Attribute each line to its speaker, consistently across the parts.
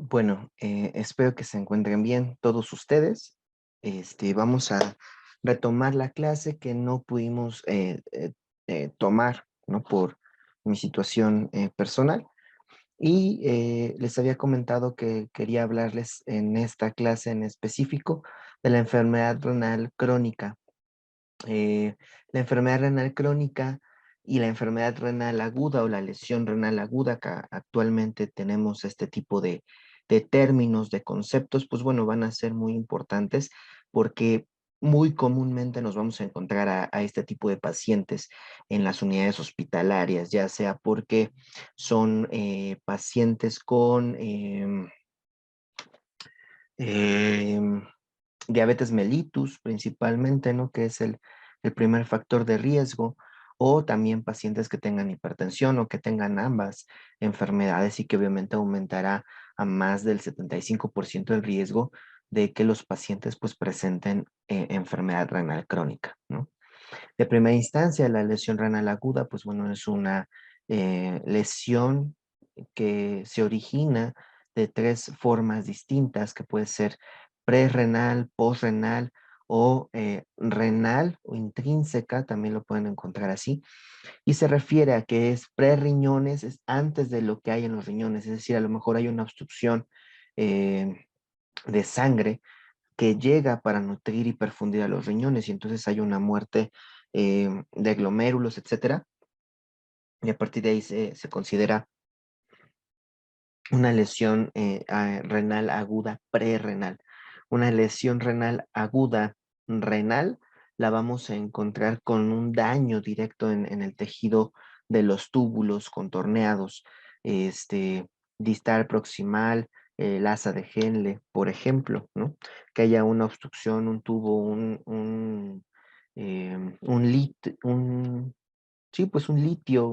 Speaker 1: Bueno, espero que se encuentren bien todos ustedes. Vamos a retomar la clase que no pudimos tomar, ¿no? Por mi situación personal. Y les había comentado que quería hablarles en esta clase en específico de la enfermedad renal crónica. Eh, la enfermedad renal crónica y la enfermedad renal aguda o la lesión renal aguda, que actualmente tenemos este tipo de términos, de conceptos, pues bueno, van a ser muy importantes porque muy comúnmente nos vamos a encontrar a este tipo de pacientes en las unidades hospitalarias, ya sea porque son pacientes con em, diabetes mellitus principalmente, ¿no? Que es el primer factor de riesgo, o también pacientes que tengan hipertensión o que tengan ambas enfermedades y que obviamente aumentará a más del 75% el riesgo de que los pacientes pues presenten enfermedad renal crónica, ¿no? De primera instancia, la lesión renal aguda, pues bueno, es una lesión que se origina de tres formas distintas, que puede ser prerrenal, posrenal o renal o intrínseca, también lo pueden encontrar así, y se refiere a que es prerriñones, es antes de lo que hay en los riñones, es decir, a lo mejor hay una obstrucción de sangre que llega para nutrir y perfundir a los riñones y entonces hay una muerte de glomérulos, etcétera, y a partir de ahí se considera una lesión renal aguda prerrenal. Una lesión renal aguda renal la vamos a encontrar con un daño directo en el tejido de los túbulos contorneados, este, distal proximal, el asa de Henle, por ejemplo, ¿no? Que haya una obstrucción, un tubo, sí, pues un litio,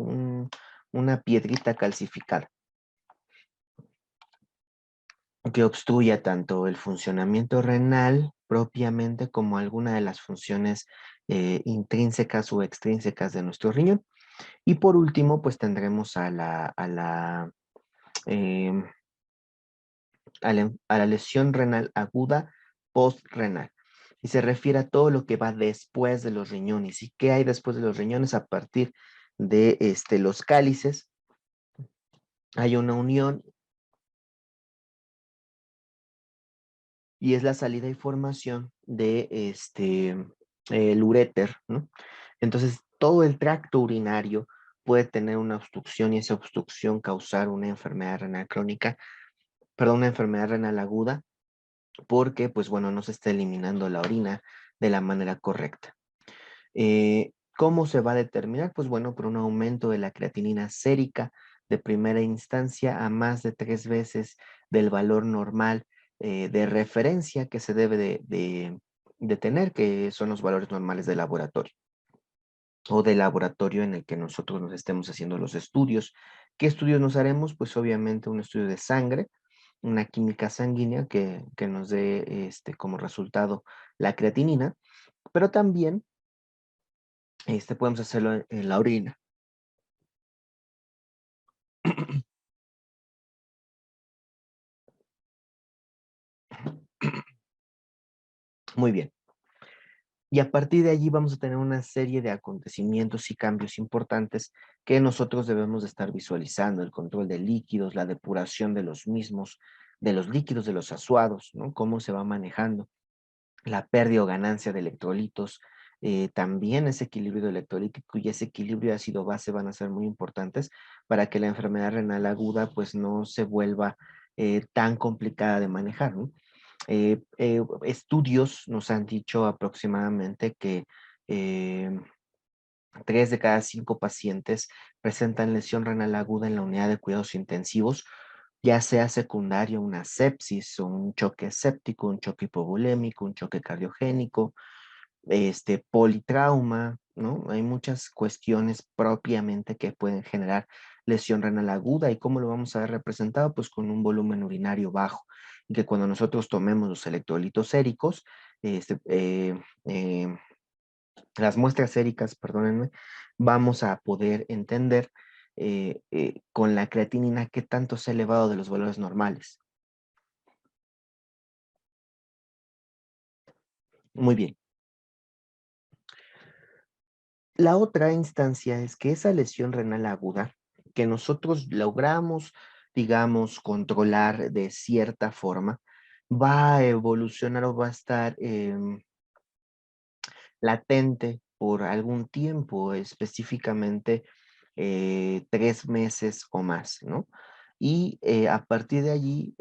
Speaker 1: una piedrita calcificada que obstruya tanto el funcionamiento renal propiamente como alguna de las funciones intrínsecas o extrínsecas de nuestro riñón. Y por último, pues tendremos em, a la lesión renal aguda postrenal. Y se refiere a todo lo que va después de los riñones. ¿Y qué hay después de los riñones? A partir de los cálices hay una unión y es la salida y formación de el uréter, ¿no? Entonces, todo el tracto urinario puede tener una obstrucción y esa obstrucción causar una enfermedad renal crónica, perdón, una enfermedad renal aguda, porque, pues bueno, no se está eliminando la orina de la manera correcta. ¿Cómo se va a determinar? Pues bueno, por un aumento de la creatinina sérica de primera instancia a más de 3 veces del valor normal de referencia que se debe de tener, que son los valores normales de laboratorio o del laboratorio en el que nosotros nos estemos haciendo los estudios. ¿Qué estudios nos haremos? Pues obviamente un estudio de sangre, una química sanguínea que nos dé como resultado la creatinina, pero también podemos hacerlo en la orina. Muy bien. Y a partir de allí vamos a tener una serie de acontecimientos y cambios importantes que nosotros debemos de estar visualizando: el control de líquidos, la depuración de los mismos, de los líquidos, de los asuados, ¿no? Cómo se va manejando, la pérdida o ganancia de electrolitos, también ese equilibrio electrolítico y ese equilibrio ácido-base van a ser muy importantes para que la enfermedad renal aguda pues no se vuelva tan complicada de manejar, ¿no? Estudios nos han dicho aproximadamente que eh, 3 de cada 5 pacientes presentan lesión renal aguda en la unidad de cuidados intensivos, ya sea secundario, una sepsis o un choque séptico, un choque hipovolémico, un choque cardiogénico, politrauma, ¿no? Hay muchas cuestiones propiamente que pueden generar lesión renal aguda. ¿Y cómo lo vamos a ver representado? Pues con un volumen urinario bajo, y que cuando nosotros tomemos los electrolitos séricos, este, eh, eh, las muestras séricas, perdónenme, vamos a poder entender con la creatinina qué tanto se ha elevado de los valores normales. Muy bien. La otra instancia es que esa lesión renal aguda, que nosotros logramos, digamos, controlar de cierta forma, va a evolucionar o va a estar latente por algún tiempo, específicamente 3 meses o más, ¿no? Y a partir de allí,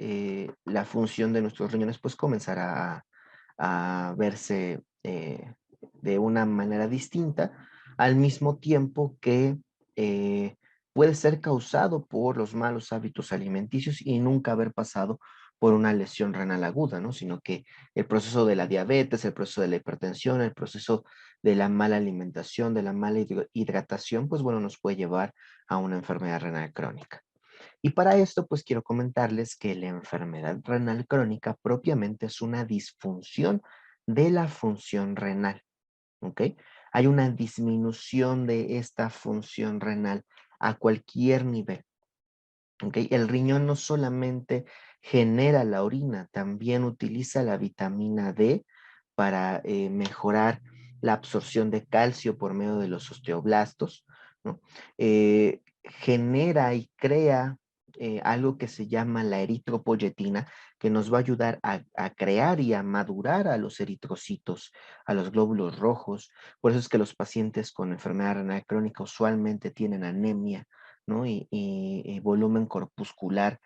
Speaker 1: la función de nuestros riñones pues comenzará a verse de una manera distinta, al mismo tiempo que eh, puede ser causado por los malos hábitos alimenticios y nunca haber pasado por una lesión renal aguda, ¿no? Sino que el proceso de la diabetes, el proceso de la hipertensión, el proceso de la mala alimentación, de la mala hidratación, pues bueno, nos puede llevar a una enfermedad renal crónica. Y para esto, pues quiero comentarles que la enfermedad renal crónica propiamente es una disfunción de la función renal, ¿ok? Hay una disminución de esta función renal a cualquier nivel. ¿Ok? El riñón no solamente genera la orina, también utiliza la vitamina D para mejorar la absorción de calcio por medio de los osteoblastos, ¿no? Genera y crea algo que se llama la eritropoyetina, que nos va a ayudar a crear y a madurar a los eritrocitos, a los glóbulos rojos. Por eso es que los pacientes con enfermedad renal crónica usualmente tienen anemia, ¿no? Y volumen corpuscular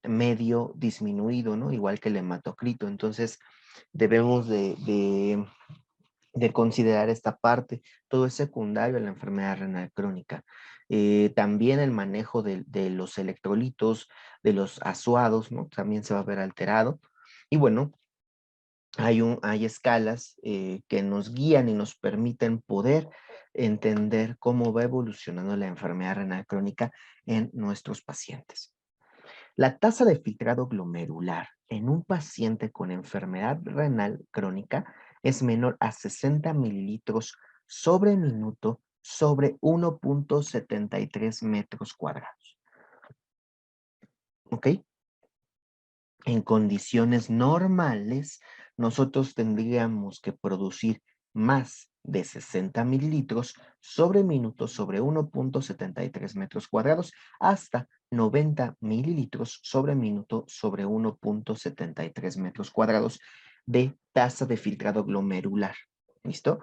Speaker 1: medio disminuido, ¿no? Igual que el hematocrito. Entonces, debemos de considerar esta parte. Todo es secundario a la enfermedad renal crónica. También el manejo de los electrolitos, de los azuados, ¿no? También se va a ver alterado. Y bueno, hay escalas que nos guían y nos permiten poder entender cómo va evolucionando la enfermedad renal crónica en nuestros pacientes. La tasa de filtrado glomerular en un paciente con enfermedad renal crónica es menor a 60 mililitros sobre minuto sobre 1,73 metros cuadrados. ¿Ok? En condiciones normales, nosotros tendríamos que producir más de 60 mililitros sobre minuto sobre 1,73 metros cuadrados hasta 90 mililitros sobre minuto sobre 1,73 metros cuadrados de tasa de filtrado glomerular. ¿Listo?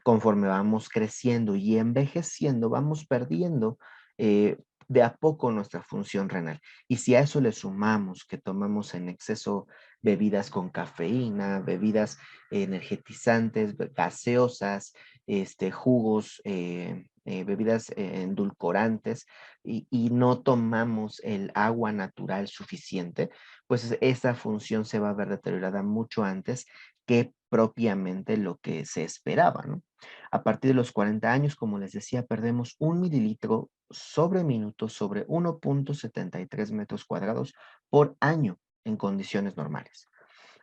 Speaker 1: Conforme vamos creciendo y envejeciendo, vamos perdiendo de a poco nuestra función renal. Y si a eso le sumamos que tomamos en exceso bebidas con cafeína, bebidas energetizantes, gaseosas, jugos, bebidas endulcorantes y no tomamos el agua natural suficiente, pues esa función se va a ver deteriorada mucho antes que propiamente lo que se esperaba, ¿no? A partir de los 40 años, como les decía, perdemos 1 mililitro sobre minuto sobre 1,73 metros cuadrados por año en condiciones normales.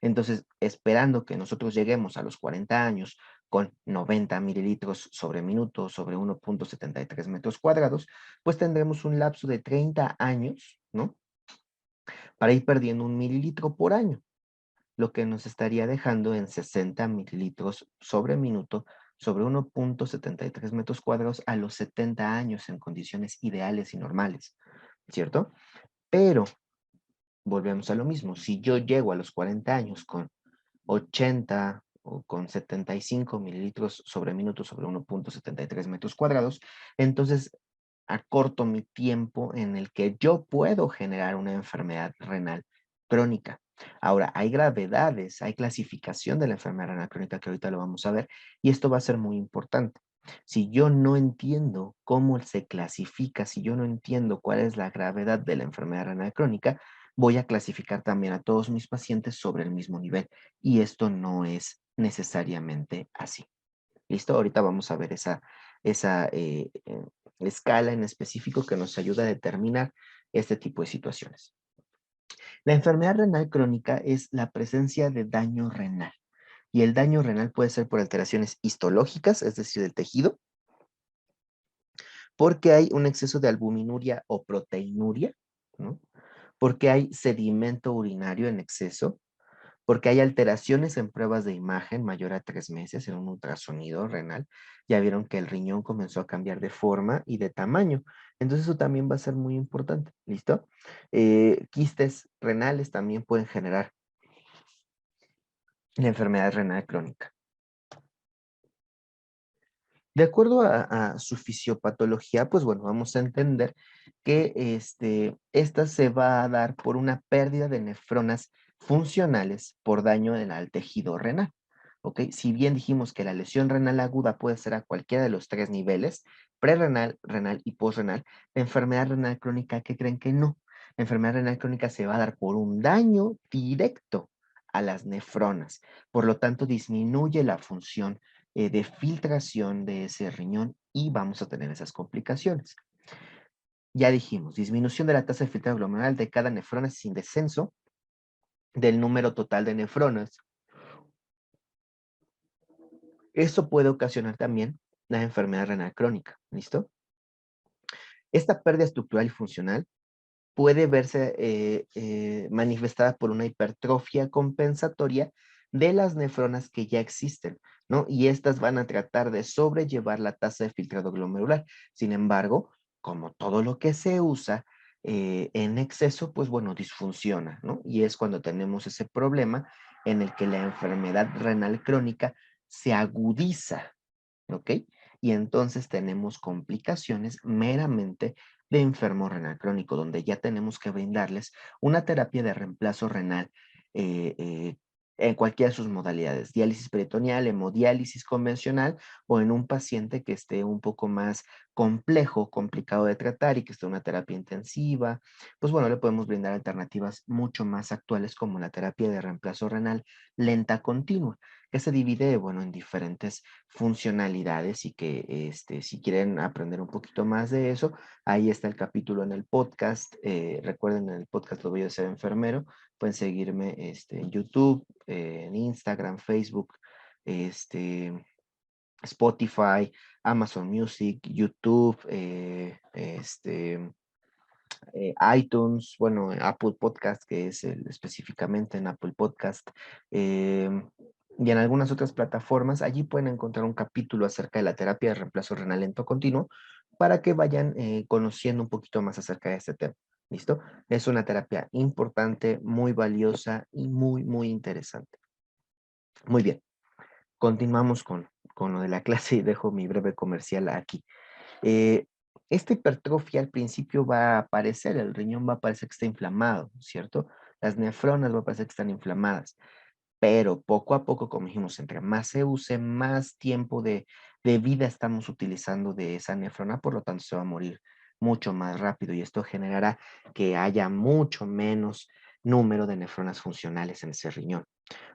Speaker 1: Entonces, esperando que nosotros lleguemos a los 40 años con 90 mililitros sobre minuto sobre 1,73 metros cuadrados, pues tendremos un lapso de 30 años, ¿no? Para ir perdiendo 1 mililitro por año, lo que nos estaría dejando en 60 mililitros sobre minuto sobre 1,73 metros cuadrados a los 70 años en condiciones ideales y normales, ¿cierto? Pero volvemos a lo mismo, si yo llego a los 40 años con 80 o con 75 mililitros sobre minuto sobre 1,73 metros cuadrados, entonces acorto mi tiempo en el que yo puedo generar una enfermedad renal crónica. Ahora, hay gravedades, hay clasificación de la enfermedad renal crónica que ahorita lo vamos a ver y esto va a ser muy importante. Si yo no entiendo cómo se clasifica, si yo no entiendo cuál es la gravedad de la enfermedad renal crónica, voy a clasificar también a todos mis pacientes sobre el mismo nivel y esto no es necesariamente así. ¿Listo? Ahorita vamos a ver esa escala en específico que nos ayuda a determinar este tipo de situaciones. La enfermedad renal crónica es la presencia de daño renal y el daño renal puede ser por alteraciones histológicas, es decir, del tejido, porque hay un exceso de albuminuria o proteinuria, ¿no? Porque hay sedimento urinario en exceso, porque hay alteraciones en pruebas de imagen mayor a 3 meses en un ultrasonido renal. Ya vieron que el riñón comenzó a cambiar de forma y de tamaño. Entonces eso también va a ser muy importante. ¿Listo? Quistes renales también pueden generar la enfermedad renal crónica. De acuerdo a su fisiopatología, pues bueno, vamos a entender que esta se va a dar por una pérdida de nefronas funcionales por daño al tejido renal. ¿Ok? Si bien dijimos que la lesión renal aguda puede ser a cualquiera de los 3 niveles, prerrenal, renal y posrenal, la enfermedad renal crónica, ¿qué creen que no? La enfermedad renal crónica se va a dar por un daño directo a las nefronas. Por lo tanto, disminuye la función de filtración de ese riñón y vamos a tener esas complicaciones. Ya dijimos, disminución de la tasa de filtrado glomerular de cada nefrona sin descenso del número total de nefronas. Eso puede ocasionar también la enfermedad renal crónica. ¿Listo? Esta pérdida estructural y funcional puede verse manifestada por una hipertrofia compensatoria de las nefronas que ya existen, ¿no? Y estas van a tratar de sobrellevar la tasa de filtrado glomerular. Sin embargo, como todo lo que se usa en exceso, pues bueno, disfunciona, ¿no? Y es cuando tenemos ese problema en el que la enfermedad renal crónica se agudiza, ¿ok? Y entonces tenemos complicaciones meramente de enfermo renal crónico, donde ya tenemos que brindarles una terapia de reemplazo renal eh, eh, en cualquiera de sus modalidades, diálisis peritoneal, hemodiálisis convencional o en un paciente que esté un poco más complejo, complicado de tratar y que esté en una terapia intensiva, pues bueno, le podemos brindar alternativas mucho más actuales como la terapia de reemplazo renal lenta continua, que se divide, bueno, en diferentes funcionalidades y que si quieren aprender un poquito más de eso, ahí está el capítulo en el podcast. Recuerden, en el podcast Lo Bello de Ser Enfermero. Pueden seguirme en YouTube, en Instagram, Facebook, este, Spotify, Amazon Music, YouTube, iTunes, bueno, Apple Podcast, que es específicamente en Apple Podcast, eh, y en algunas otras plataformas. Allí pueden encontrar un capítulo acerca de la terapia de reemplazo renal lento continuo para que vayan conociendo un poquito más acerca de este tema. ¿Listo? Es una terapia importante, muy valiosa y muy, muy interesante. Muy bien, continuamos con lo de la clase y dejo mi breve comercial aquí. Eh, esta hipertrofia al principio va a aparecer, el riñón va a parecer que está inflamado, ¿cierto? Las nefronas va a parecer que están inflamadas, pero poco a poco, como dijimos, entre más se use, más tiempo de vida estamos utilizando de esa nefrona, por lo tanto se va a morir mucho más rápido y esto generará que haya mucho menos número de nefronas funcionales en ese riñón.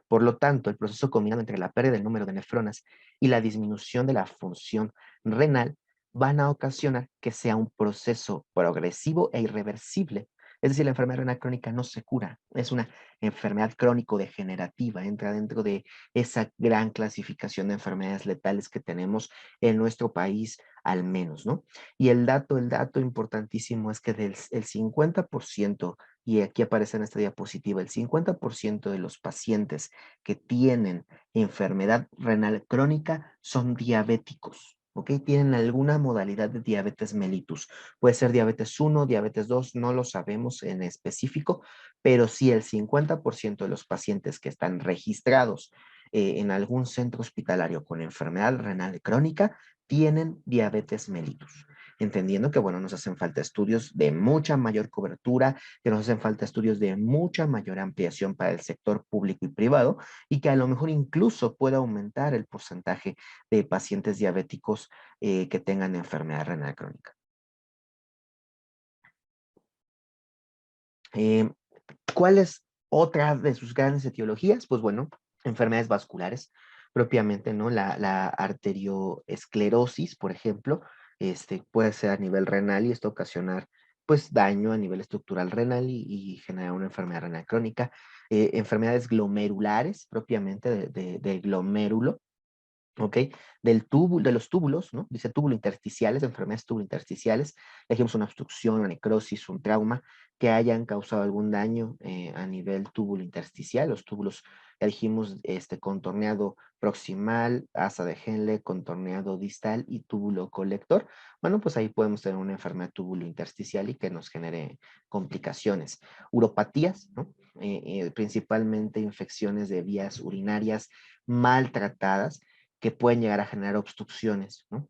Speaker 1: Por lo tanto, el proceso combinado entre la pérdida del número de nefronas y la disminución de la función renal van a ocasionar que sea un proceso progresivo e irreversible. Es decir, la enfermedad renal crónica no se cura, es una enfermedad crónico-degenerativa, entra dentro de esa gran clasificación de enfermedades letales que tenemos en nuestro país, al menos, ¿no? Y el dato importantísimo es que el 50%, y aquí aparece en esta diapositiva, el 50% de los pacientes que tienen enfermedad renal crónica son diabéticos. ¿Ok? Tienen alguna modalidad de diabetes mellitus. Puede ser diabetes 1, diabetes 2, no lo sabemos en específico, pero sí el 50% de los pacientes que están registrados en algún centro hospitalario con enfermedad renal crónica tienen diabetes mellitus. Entendiendo que, bueno, nos hacen falta estudios de mucha mayor cobertura, que nos hacen falta estudios de mucha mayor ampliación para el sector público y privado, y que a lo mejor incluso pueda aumentar el porcentaje de pacientes diabéticos que tengan enfermedad renal crónica. Eh, ¿Cuál es otra de sus grandes etiologías? Pues bueno, enfermedades vasculares, propiamente, ¿no? La arterioesclerosis, por ejemplo, puede ser a nivel renal y esto ocasionar, pues, daño a nivel estructural renal y generar una enfermedad renal crónica. Enfermedades glomerulares, propiamente del glomérulo, ¿ok? De los túbulos, ¿no? Dice túbulo intersticiales, enfermedades túbulo intersticiales, elegimos una obstrucción, una necrosis, un trauma que hayan causado algún daño a nivel túbulo intersticial. Los túbulos, ya dijimos, contorneado proximal, asa de Henle, contorneado distal y túbulo colector. Bueno, pues ahí podemos tener una enfermedad túbulo intersticial y que nos genere complicaciones. Uropatías, ¿no? Principalmente infecciones de vías urinarias maltratadas que pueden llegar a generar obstrucciones, ¿no?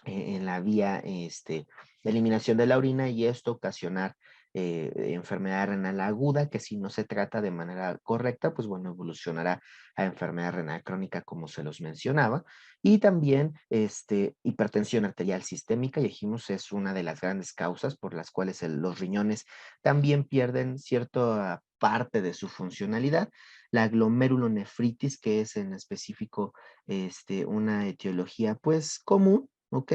Speaker 1: En la vía de eliminación de la orina y esto ocasionar enfermedad renal aguda que si no se trata de manera correcta, pues bueno, evolucionará a enfermedad renal crónica como se los mencionaba. Y también hipertensión arterial sistémica, y dijimos, es una de las grandes causas por las cuales los riñones también pierden cierta parte de su funcionalidad. La glomerulonefritis, que es en específico una etiología pues común, ¿ok?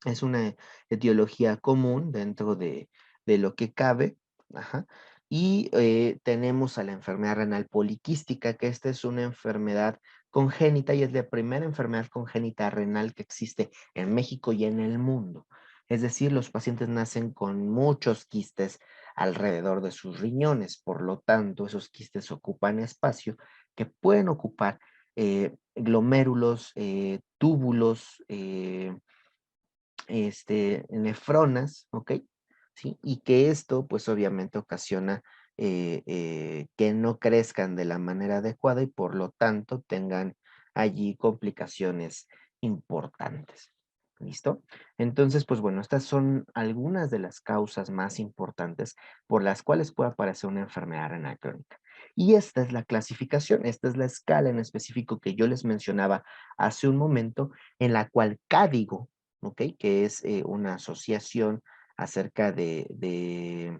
Speaker 1: Es una etiología común dentro de lo que cabe. Ajá. Y tenemos a la enfermedad renal poliquística, que esta es una enfermedad congénita y es la primera enfermedad congénita renal que existe en México y en el mundo. Es decir, los pacientes nacen con muchos quistes alrededor de sus riñones, por lo tanto, esos quistes ocupan espacio que pueden ocupar glomérulos, túbulos, nefronas, ¿ok? ¿Sí? Y que esto, pues obviamente ocasiona que no crezcan de la manera adecuada y por lo tanto tengan allí complicaciones importantes. ¿Listo? Entonces, pues bueno, estas son algunas de las causas más importantes por las cuales puede aparecer una enfermedad renal crónica. Y esta es la clasificación, esta es la escala en específico que yo les mencionaba hace un momento, en la cual CADIGO, ¿ok? Que es una asociación acerca de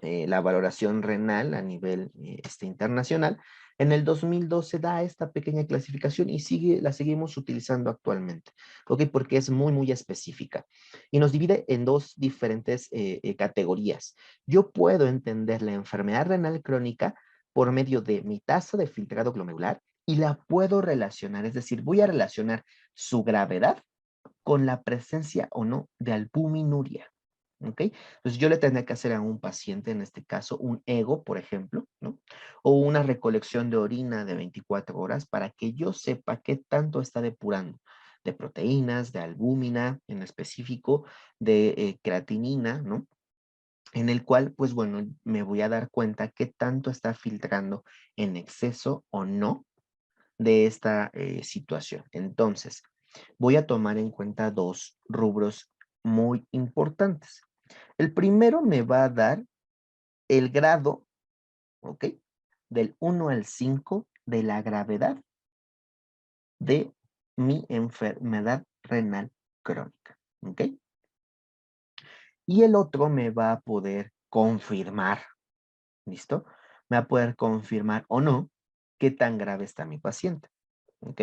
Speaker 1: la valoración renal a nivel internacional. En el 2012 da esta pequeña clasificación y la seguimos utilizando actualmente, ¿ok? Porque es muy, muy específica. Y nos divide en dos diferentes categorías. Yo puedo entender la enfermedad renal crónica por medio de mi tasa de filtrado glomerular y la puedo relacionar, es decir, voy a relacionar su gravedad con la presencia o no de albuminuria. ¿Ok? Entonces yo le tendría que hacer a un paciente, en este caso, un ego, por ejemplo, ¿no? O una recolección de orina de 24 horas para que yo sepa qué tanto está depurando de proteínas, de albúmina, en específico, de creatinina, ¿no? En el cual, pues bueno, me voy a dar cuenta qué tanto está filtrando en exceso o no de esta situación. Entonces, voy a tomar en cuenta dos rubros muy importantes. El primero me va a dar el grado, ¿ok? Del 1 al 5 de la gravedad de mi enfermedad renal crónica, ¿ok? Y el otro me va a poder confirmar, ¿listo? Me va a poder confirmar o no qué tan grave está mi paciente, ¿ok?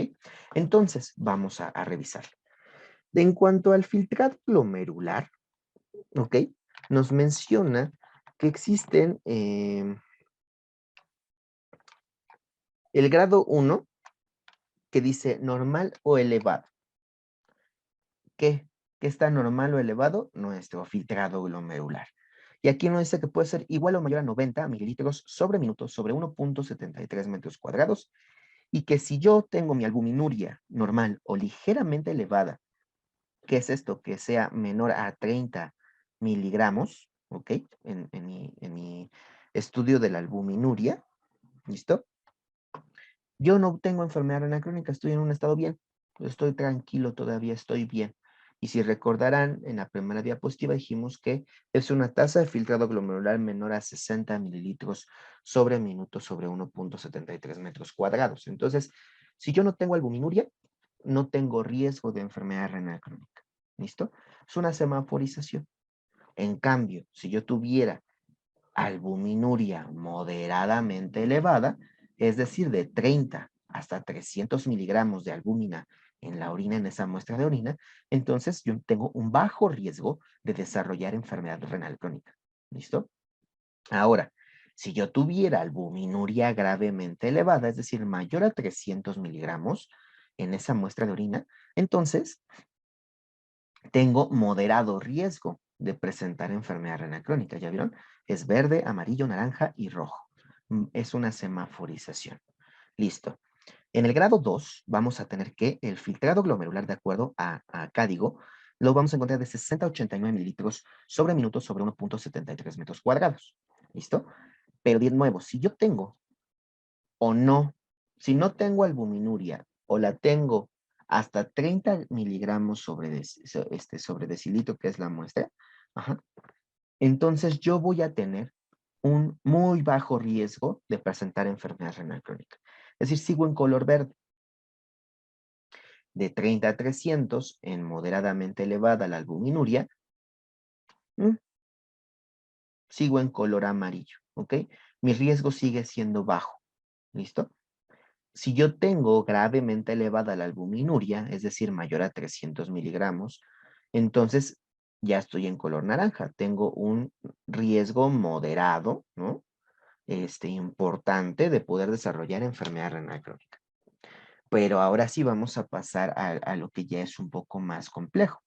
Speaker 1: Entonces, vamos a revisar. En cuanto al filtrado glomerular, ¿ok? Nos menciona que existen el grado 1 que dice normal o elevado. ¿Qué? ¿Qué está normal o elevado? Nuestro filtrado glomerular. Y aquí nos dice que puede ser igual o mayor a 90 mililitros sobre minuto sobre 1.73 metros cuadrados y que si yo tengo mi albuminuria normal o ligeramente elevada, ¿qué es esto? Que sea menor a 30 miligramos, ¿ok? En mi estudio de la albuminuria, ¿listo? Yo no tengo enfermedad renal crónica, estoy en un estado bien, estoy tranquilo todavía, estoy bien. Y si recordarán, en la primera diapositiva dijimos que es una tasa de filtrado glomerular menor a 60 mililitros sobre minuto sobre 1.73 metros cuadrados. Entonces, si yo no tengo albuminuria, no tengo riesgo de enfermedad renal crónica. ¿Listo? Es una semaforización. En cambio, si yo tuviera albuminuria moderadamente elevada, es decir, de 30 hasta 300 miligramos de albúmina en la orina, en esa muestra de orina, entonces yo tengo un bajo riesgo de desarrollar enfermedad renal crónica. ¿Listo? Ahora, si yo tuviera albuminuria gravemente elevada, es decir, mayor a 300 miligramos, en esa muestra de orina, entonces tengo moderado riesgo de presentar enfermedad renal crónica. ¿Ya vieron? Es verde, amarillo, naranja y rojo. Es una semaforización. Listo. En el grado 2 vamos a tener que el filtrado glomerular, de acuerdo a Cádigo, lo vamos a encontrar de 60 a 89 mililitros sobre minuto sobre 1.73 metros cuadrados. ¿Listo? Pero de nuevo, si yo tengo o no, si no tengo albuminuria o la tengo hasta 30 miligramos sobre decilitro, que es la muestra, ajá, entonces yo voy a tener un muy bajo riesgo de presentar enfermedad renal crónica. Es decir, sigo en color verde. De 30 a 300 en moderadamente elevada la albuminuria, mm, sigo en color amarillo, ¿ok? Mi riesgo sigue siendo bajo, ¿listo? Si yo tengo gravemente elevada la albuminuria, es decir, mayor a 300 miligramos, entonces ya estoy en color naranja. Tengo un riesgo moderado, ¿no? Importante de poder desarrollar enfermedad renal crónica. Pero ahora sí vamos a pasar a lo que ya es un poco más complejo.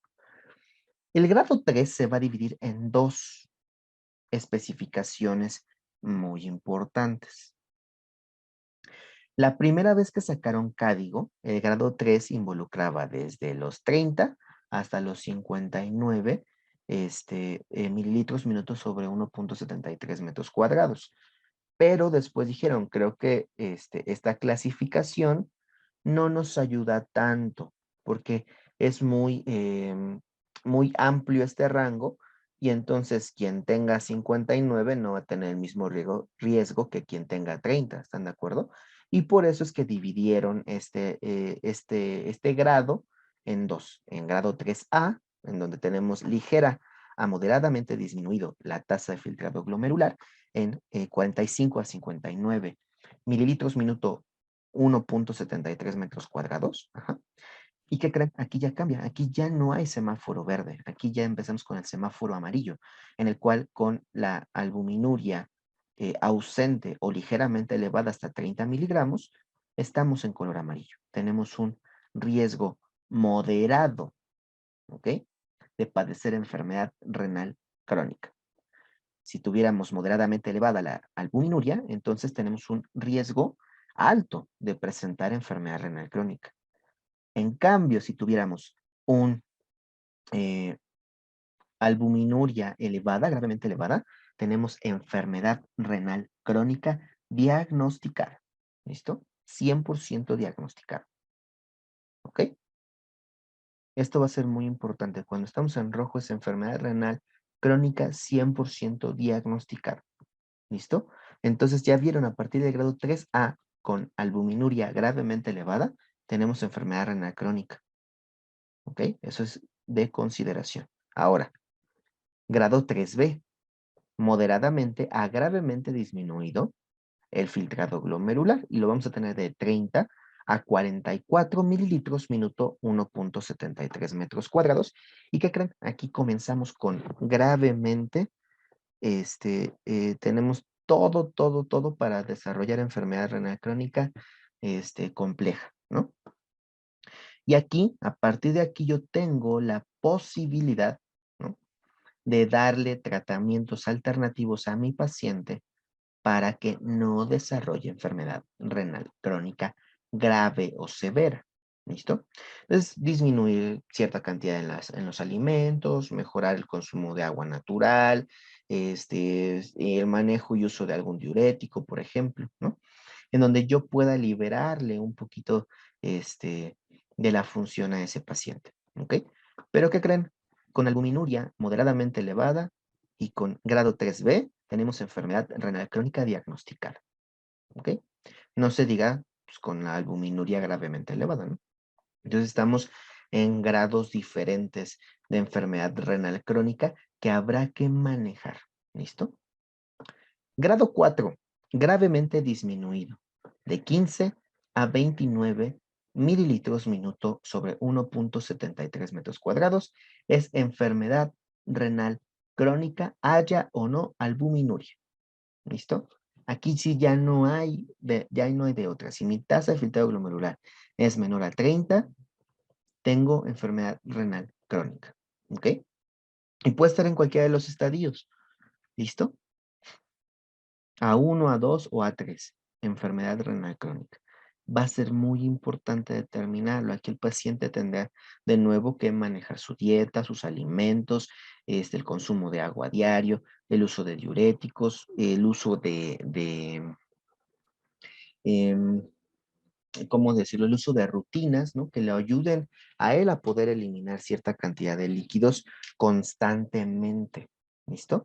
Speaker 1: El grado 3 se va a dividir en dos especificaciones muy importantes. La primera vez que sacaron Cádigo, el grado 3 involucraba desde los 30 hasta los 59 mililitros minutos sobre 1.73 metros cuadrados. Pero después dijeron, creo que esta clasificación no nos ayuda tanto porque es muy amplio este rango y entonces quien tenga 59 no va a tener el mismo riesgo que quien tenga 30, ¿están de acuerdo? Y por eso es que dividieron este grado en dos, en grado 3A, en donde tenemos ligera a moderadamente disminuido la tasa de filtrado glomerular, en 45 a 59 mililitros minuto 1.73 metros cuadrados. Ajá. ¿Y qué creen? Aquí ya cambia, aquí ya no hay semáforo verde, aquí ya empezamos con el semáforo amarillo, en el cual con la albuminuria ausente o ligeramente elevada hasta 30 miligramos, estamos en color amarillo. Tenemos un riesgo moderado, ¿ok? De padecer enfermedad renal crónica. Si tuviéramos moderadamente elevada la albuminuria, entonces tenemos un riesgo alto de presentar enfermedad renal crónica. En cambio, si tuviéramos un albuminuria elevada, gravemente elevada, tenemos enfermedad renal crónica diagnosticada. ¿Listo? 100% diagnosticada. ¿Ok? Esto va a ser muy importante. Cuando estamos en rojo es enfermedad renal crónica 100% diagnosticada. ¿Listo? Entonces ya vieron a partir del grado 3A con albuminuria gravemente elevada, tenemos enfermedad renal crónica. ¿Ok? Eso es de consideración. Ahora, grado 3B, moderadamente a gravemente disminuido el filtrado glomerular y lo vamos a tener de 30 a 44 mililitros minuto 1.73 metros cuadrados. ¿Y qué creen? Aquí comenzamos con gravemente tenemos todo para desarrollar enfermedad renal crónica compleja, ¿no? Y aquí, a partir de aquí, yo tengo la posibilidad, ¿no?, de darle tratamientos alternativos a mi paciente para que no desarrolle enfermedad renal crónica grave o severa. ¿Listo? Entonces, disminuir cierta cantidad en los alimentos, mejorar el consumo de agua natural, el manejo y uso de algún diurético, por ejemplo, ¿no? En donde yo pueda liberarle un poquito de la función a ese paciente, ¿ok? Pero ¿qué creen? Con albuminuria moderadamente elevada y con grado 3B tenemos enfermedad renal crónica diagnosticada, ¿ok? No se diga pues, con la albuminuria gravemente elevada, ¿no? Entonces estamos en grados diferentes de enfermedad renal crónica que habrá que manejar, ¿listo? Grado 4, gravemente disminuido, de 15 a 29 mililitros minuto sobre 1.73 metros cuadrados, es enfermedad renal crónica, haya o no albuminuria. ¿Listo? Aquí sí ya no hay de otra. Si mi tasa de filtrado glomerular es menor a 30, tengo enfermedad renal crónica. ¿Ok? Y puede estar en cualquiera de los estadios. ¿Listo? A 1, A2 o A3, enfermedad renal crónica. Va a ser muy importante determinarlo. Aquí el paciente tendrá de nuevo que manejar su dieta, sus alimentos, el consumo de agua diario, el uso de diuréticos, el uso de em, ¿cómo decirlo? El uso de rutinas, ¿no? Que le ayuden a él a poder eliminar cierta cantidad de líquidos constantemente. ¿Listo?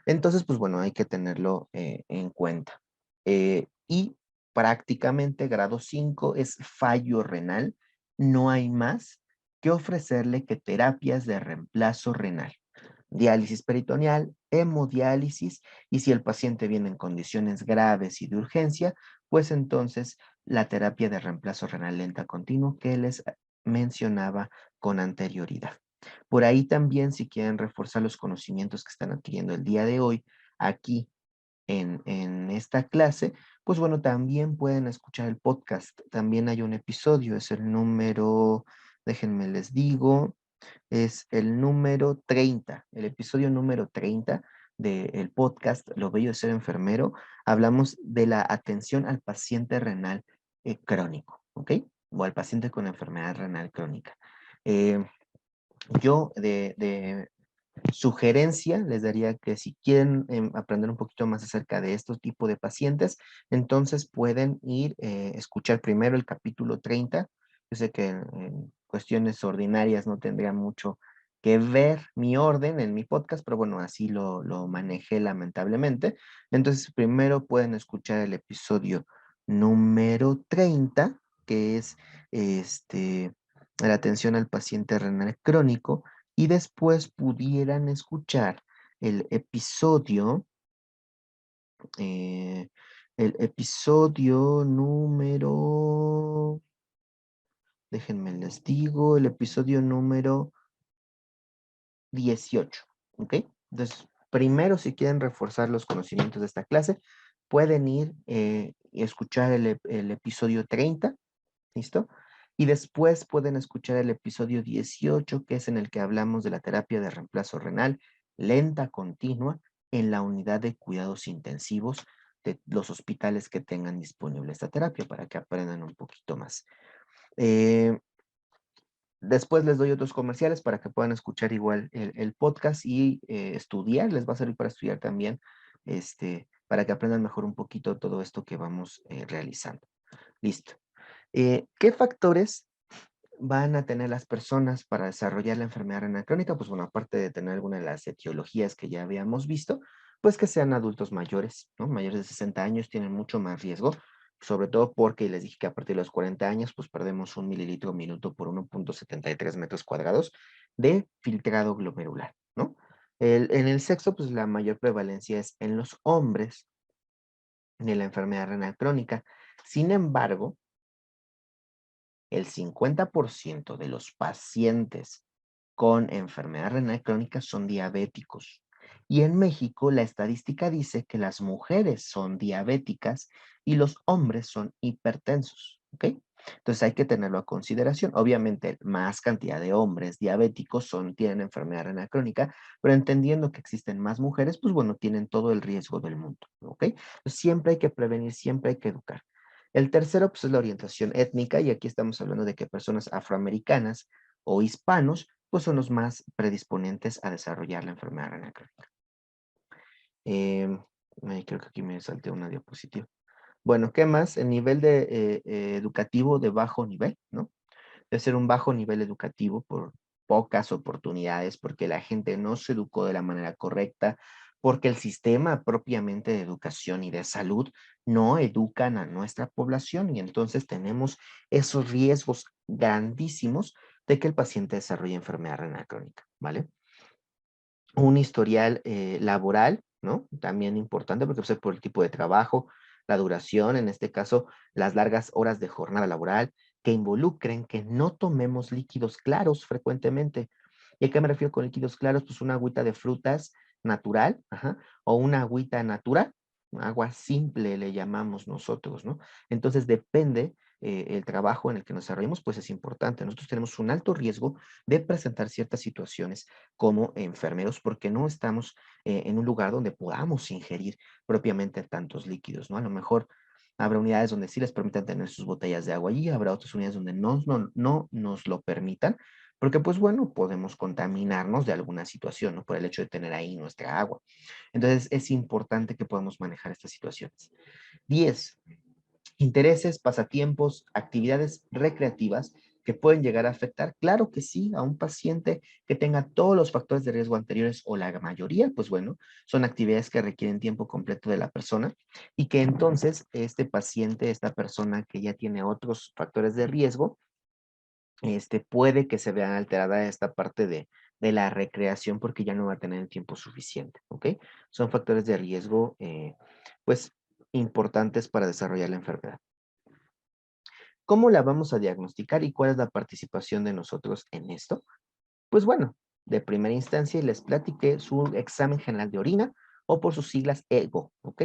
Speaker 1: Entonces, pues bueno, hay que tenerlo en cuenta. Y prácticamente grado 5 es fallo renal. No hay más que ofrecerle que terapias de reemplazo renal. Diálisis peritoneal, hemodiálisis, y si el paciente viene en condiciones graves y de urgencia, pues entonces la terapia de reemplazo renal lenta continuo que les mencionaba con anterioridad. Por ahí también, si quieren reforzar los conocimientos que están adquiriendo el día de hoy aquí en esta clase, pues bueno, también pueden escuchar el podcast. También hay un episodio, es el número, déjenme les digo, es el número 30, el episodio número 30 del podcast Lo Bello de Ser Enfermero. Hablamos de la atención al paciente renal crónico, ¿ok? O al paciente con enfermedad renal crónica. Eh, yo de sugerencia, les daría que si quieren aprender un poquito más acerca de estos tipos de pacientes, entonces pueden ir escuchar primero el capítulo 30. Yo sé que en cuestiones ordinarias no tendría mucho que ver mi orden en mi podcast, pero bueno, así lo manejé lamentablemente. Entonces, primero pueden escuchar el episodio número 30, que es la atención al paciente renal crónico, y después pudieran escuchar el episodio, eh, el episodio número, déjenme les digo, el episodio número 18, ¿ok? Entonces, primero, si quieren reforzar los conocimientos de esta clase, pueden ir y escuchar el episodio 30. ¿Listo? Y después pueden escuchar el episodio 18, que es en el que hablamos de la terapia de reemplazo renal lenta continua en la unidad de cuidados intensivos de los hospitales que tengan disponible esta terapia para que aprendan un poquito más. Eh, Después les doy otros comerciales para que puedan escuchar igual el podcast y estudiar. Les va a servir para estudiar también, para que aprendan mejor un poquito todo esto que vamos realizando. Listo. ¿Qué factores van a tener las personas para desarrollar la enfermedad renal crónica? Pues bueno, aparte de tener alguna de las etiologías que ya habíamos visto, pues que sean adultos mayores, ¿no? Mayores de 60 años tienen mucho más riesgo, sobre todo porque les dije que a partir de los 40 años, pues perdemos 1 mililitro minuto por 1,73 metros cuadrados de filtrado glomerular, ¿no? En el sexo, pues la mayor prevalencia es en los hombres de la enfermedad renal crónica. Sin embargo, el 50% de los pacientes con enfermedad renal crónica son diabéticos. Y en México la estadística dice que las mujeres son diabéticas y los hombres son hipertensos. ¿Ok? Entonces hay que tenerlo a consideración. Obviamente, más cantidad de hombres diabéticos tienen enfermedad renal crónica, pero entendiendo que existen más mujeres, pues bueno, tienen todo el riesgo del mundo. ¿Ok? Entonces, siempre hay que prevenir, siempre hay que educar. El tercero, pues, es la orientación étnica, y aquí estamos hablando de que personas afroamericanas o hispanos, pues son los más predisponentes a desarrollar la enfermedad renal crónica. Creo que aquí me salté una diapositiva. Bueno, ¿qué más? El nivel educativo de bajo nivel, ¿no? Debe ser un bajo nivel educativo por pocas oportunidades, porque la gente no se educó de la manera correcta, porque el sistema propiamente de educación y de salud no educan a nuestra población, y entonces tenemos esos riesgos grandísimos de que el paciente desarrolle enfermedad renal crónica, ¿vale? Un historial laboral, ¿no? También importante porque puede ser por el tipo de trabajo, la duración, en este caso, las largas horas de jornada laboral, que involucren que no tomemos líquidos claros frecuentemente. ¿Y a qué me refiero con líquidos claros? Pues una agüita de frutas natural, ajá, o una agüita natural, agua simple le llamamos nosotros, ¿no? Entonces depende el trabajo en el que nos desarrollemos, pues es importante. Nosotros tenemos un alto riesgo de presentar ciertas situaciones como enfermeros porque no estamos en un lugar donde podamos ingerir propiamente tantos líquidos, ¿no? A lo mejor habrá unidades donde sí les permitan tener sus botellas de agua allí, habrá otras unidades donde no nos lo permitan, porque pues bueno, podemos contaminarnos de alguna situación, ¿no? Por el hecho de tener ahí nuestra agua. Entonces es importante que podamos manejar estas situaciones. 10. Intereses, pasatiempos, actividades recreativas que pueden llegar a afectar, claro que sí, a un paciente que tenga todos los factores de riesgo anteriores o la mayoría, pues bueno, son actividades que requieren tiempo completo de la persona y que entonces este paciente, esta persona que ya tiene otros factores de riesgo, puede que se vea alterada esta parte de la recreación porque ya no va a tener el tiempo suficiente, ¿ok? Son factores de riesgo, pues, importantes para desarrollar la enfermedad. ¿Cómo la vamos a diagnosticar y cuál es la participación de nosotros en esto? Pues bueno, de primera instancia les platiqué su examen general de orina o por sus siglas EGO, ¿ok?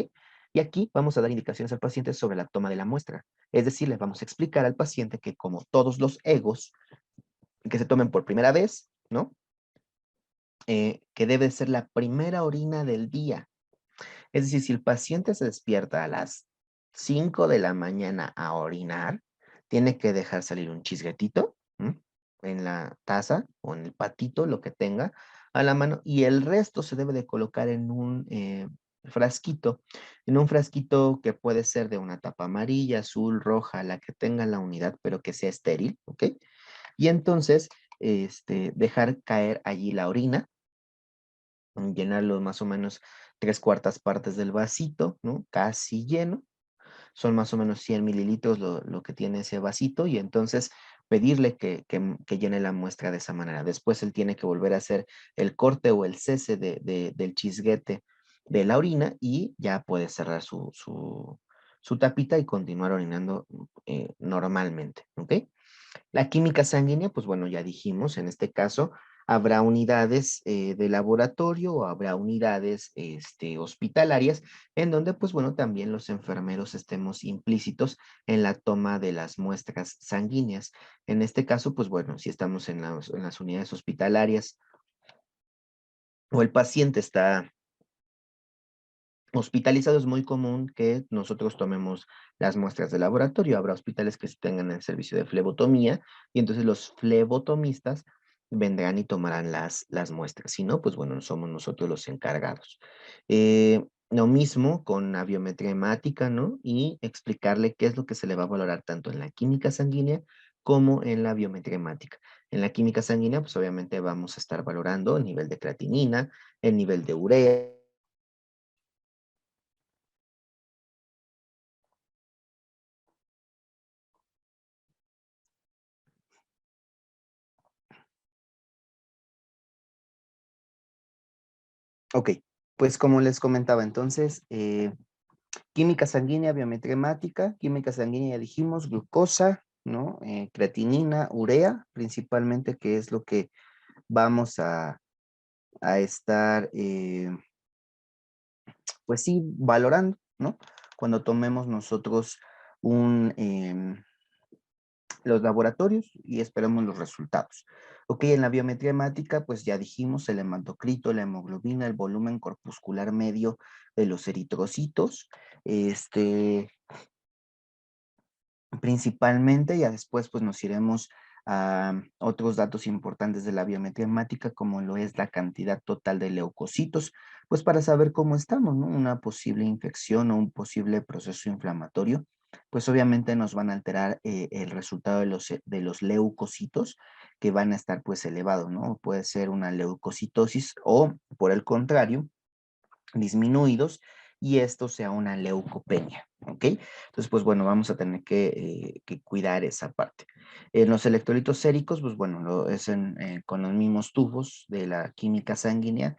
Speaker 1: Y aquí vamos a dar indicaciones al paciente sobre la toma de la muestra. Es decir, le vamos a explicar al paciente que como todos los EGOs que se tomen por primera vez, ¿no? Que debe ser la primera orina del día. Es decir, si el paciente se despierta a las 5 de la mañana a orinar, tiene que dejar salir un chisguetito, ¿m? En la taza o en el patito, lo que tenga a la mano, y el resto se debe de colocar frasquito, en un frasquito que puede ser de una tapa amarilla, azul, roja, la que tenga la unidad, pero que sea estéril, ¿ok? Y entonces, dejar caer allí la orina, llenarlo más o menos 3/4 partes del vasito, ¿no? Casi lleno. Son más o menos 100 mililitros lo que tiene ese vasito y entonces pedirle que llene la muestra de esa manera. Después él tiene que volver a hacer el corte o el cese del chisguete de la orina y ya puede cerrar su tapita y continuar orinando normalmente, ¿ok? La química sanguínea, pues bueno, ya dijimos, en este caso habrá unidades de laboratorio o habrá unidades hospitalarias en donde, pues bueno, también los enfermeros estemos implícitos en la toma de las muestras sanguíneas. En este caso, pues bueno, si estamos en las unidades hospitalarias o el paciente está hospitalizado, es muy común que nosotros tomemos las muestras de laboratorio. Habrá hospitales que tengan el servicio de flebotomía y entonces los flebotomistas vendrán y tomarán las muestras. Si no, pues bueno, somos nosotros los encargados. Lo mismo con la biometría hemática, ¿no? Y explicarle qué es lo que se le va a valorar tanto en la química sanguínea como en la biometría hemática. En la química sanguínea, pues obviamente vamos a estar valorando el nivel de creatinina, el nivel de urea. Ok, pues como les comentaba, entonces, química sanguínea, biometría hemática, química sanguínea ya dijimos, glucosa, ¿no? Creatinina, urea, principalmente, que es lo que vamos a estar, pues sí, valorando, ¿no? Cuando tomemos nosotros los laboratorios y esperemos los resultados. Ok, en la biometría hemática, pues ya dijimos el hematocrito, la hemoglobina, el volumen corpuscular medio de los eritrocitos, este, principalmente, ya después pues nos iremos a otros datos importantes de la biometría hemática, como lo es la cantidad total de leucocitos, pues para saber cómo estamos, ¿no? Una posible infección o un posible proceso inflamatorio, pues obviamente nos van a alterar el resultado de los leucocitos, que van a estar pues elevados, ¿no? Puede ser una leucocitosis o, por el contrario, disminuidos y esto sea una leucopenia, ¿ok? Entonces, pues bueno, vamos a tener que cuidar esa parte. En los electrolitos séricos, pues bueno, con los mismos tubos de la química sanguínea,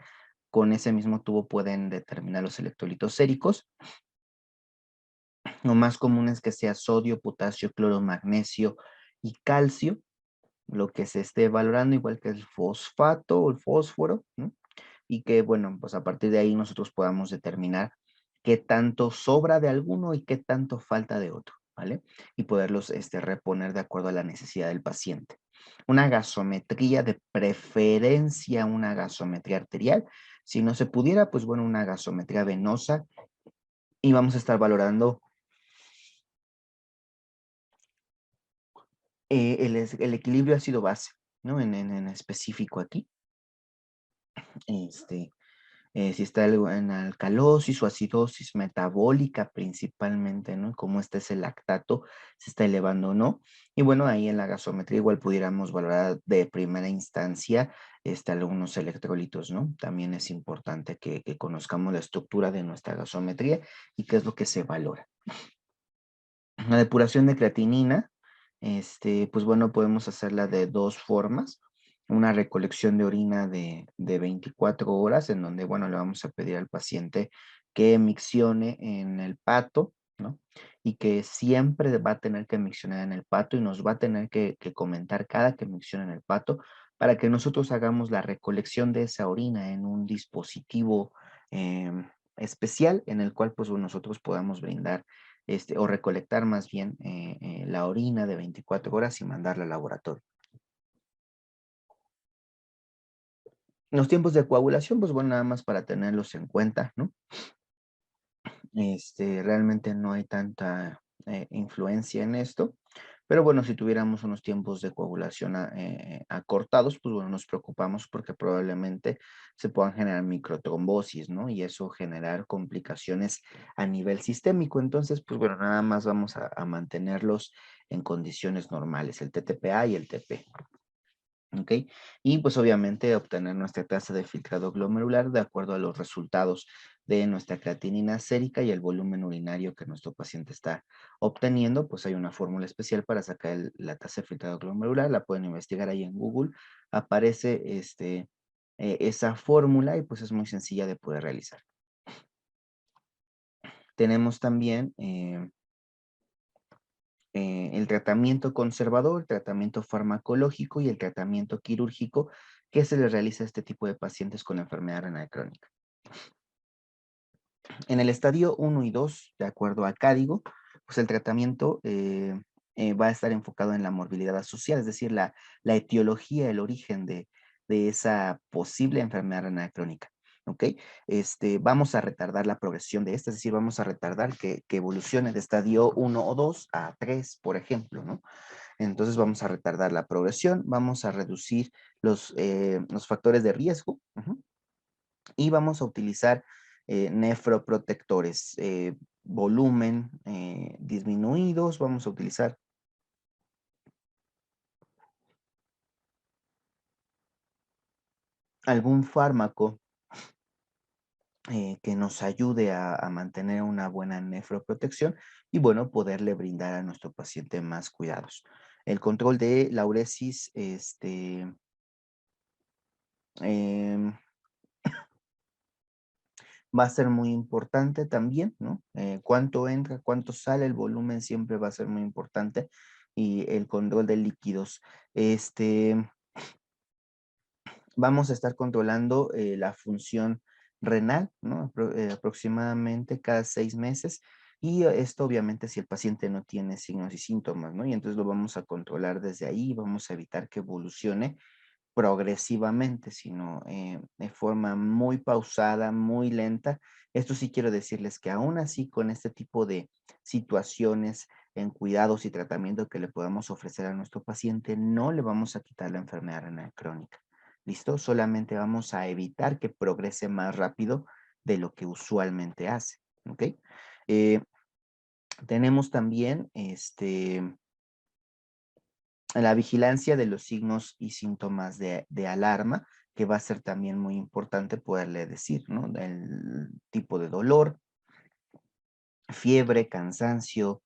Speaker 1: con ese mismo tubo pueden determinar los electrolitos séricos. Lo más común es que sea sodio, potasio, cloro, magnesio y calcio, lo que se esté valorando, igual que el fosfato o el fósforo, ¿no? Y que, bueno, pues a partir de ahí nosotros podamos determinar qué tanto sobra de alguno y qué tanto falta de otro, ¿vale? Y poderlos reponer de acuerdo a la necesidad del paciente. Una gasometría, de preferencia una gasometría arterial. Si no se pudiera, pues bueno, una gasometría venosa, y vamos a estar valorando el equilibrio ácido-base, ¿no? En específico aquí. Este, si está en alcalosis o acidosis metabólica principalmente, ¿no? Como este es el lactato, se está elevando o no. Y bueno, ahí en la gasometría igual pudiéramos valorar de primera instancia algunos electrolitos, ¿no? También es importante que conozcamos la estructura de nuestra gasometría y qué es lo que se valora. La depuración de creatinina, pues bueno, podemos hacerla de dos formas. Una recolección de orina de 24 horas, en donde, bueno, le vamos a pedir al paciente que miccione en el pato, ¿no? Y que siempre va a tener que miccionar en el pato y nos va a tener que comentar cada que miccione en el pato para que nosotros hagamos la recolección de esa orina en un dispositivo especial en el cual pues nosotros podamos brindar o recolectar más bien la orina de 24 horas y mandarla al laboratorio. Los tiempos de coagulación, pues bueno, nada más para tenerlos en cuenta, ¿no? Realmente no hay tanta influencia en esto, pero bueno, si tuviéramos unos tiempos de coagulación acortados, pues bueno, nos preocupamos porque probablemente se puedan generar microtrombosis, ¿no? Y eso generar complicaciones a nivel sistémico. Entonces, pues bueno, nada más vamos a mantenerlos en condiciones normales, el TTPA y el TP. ¿Ok? Y pues obviamente obtener nuestra tasa de filtrado glomerular de acuerdo a los resultados de nuestra creatinina sérica y el volumen urinario que nuestro paciente está obteniendo. Pues hay una fórmula especial para sacar la tasa de filtrado glomerular, la pueden investigar ahí en Google, aparece esa fórmula y pues es muy sencilla de poder realizar. Tenemos también el tratamiento conservador, el tratamiento farmacológico y el tratamiento quirúrgico que se le realiza a este tipo de pacientes con enfermedad renal crónica. En el estadio 1 y 2, de acuerdo a Cádigo, pues el tratamiento va a estar enfocado en la morbilidad asociada, es decir, la etiología, el origen de esa posible enfermedad renal crónica. ¿Ok? Vamos a retardar la progresión de esta, es decir, vamos a retardar que evolucione de estadio 1 o 2 a 3, por ejemplo, ¿no? Entonces vamos a retardar la progresión, vamos a reducir los factores de riesgo, y vamos a utilizar nefroprotectores, volumen disminuidos, vamos a utilizar algún fármaco que nos ayude a mantener una buena nefroprotección y bueno, poderle brindar a nuestro paciente más cuidados. El control de la uresis, em, va a ser muy importante también, ¿no? Cuánto entra, cuánto sale, el volumen siempre va a ser muy importante y el control de líquidos. Vamos a estar controlando la función renal, ¿no? Aproximadamente cada 6 meses. Y esto obviamente si el paciente no tiene signos y síntomas, ¿no? Y entonces lo vamos a controlar desde ahí, vamos a evitar que evolucione progresivamente, sino de forma muy pausada, muy lenta. Esto sí quiero decirles que aún así con este tipo de situaciones en cuidados y tratamiento que le podamos ofrecer a nuestro paciente, no le vamos a quitar la enfermedad renal crónica. ¿Listo? Solamente vamos a evitar que progrese más rápido de lo que usualmente hace. ¿Ok? Eh, tenemos también la vigilancia de los signos y síntomas de alarma, que va a ser también muy importante poderle decir, ¿no? El tipo de dolor, fiebre, cansancio,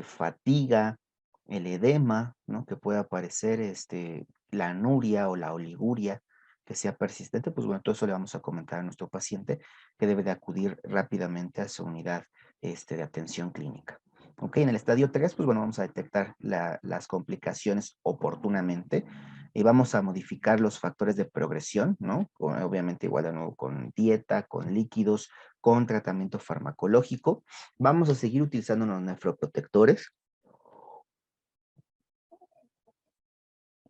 Speaker 1: fatiga, el edema, ¿no? Que pueda aparecer, la anuria o la oliguria, que sea persistente, pues bueno, todo eso le vamos a comentar a nuestro paciente que debe de acudir rápidamente a su unidad, de atención clínica. Ok, en el estadio 3 pues bueno, vamos a detectar las complicaciones oportunamente y vamos a modificar los factores de progresión, ¿no? Obviamente igual de nuevo con dieta, con líquidos, con tratamiento farmacológico. Vamos a seguir utilizando los nefroprotectores.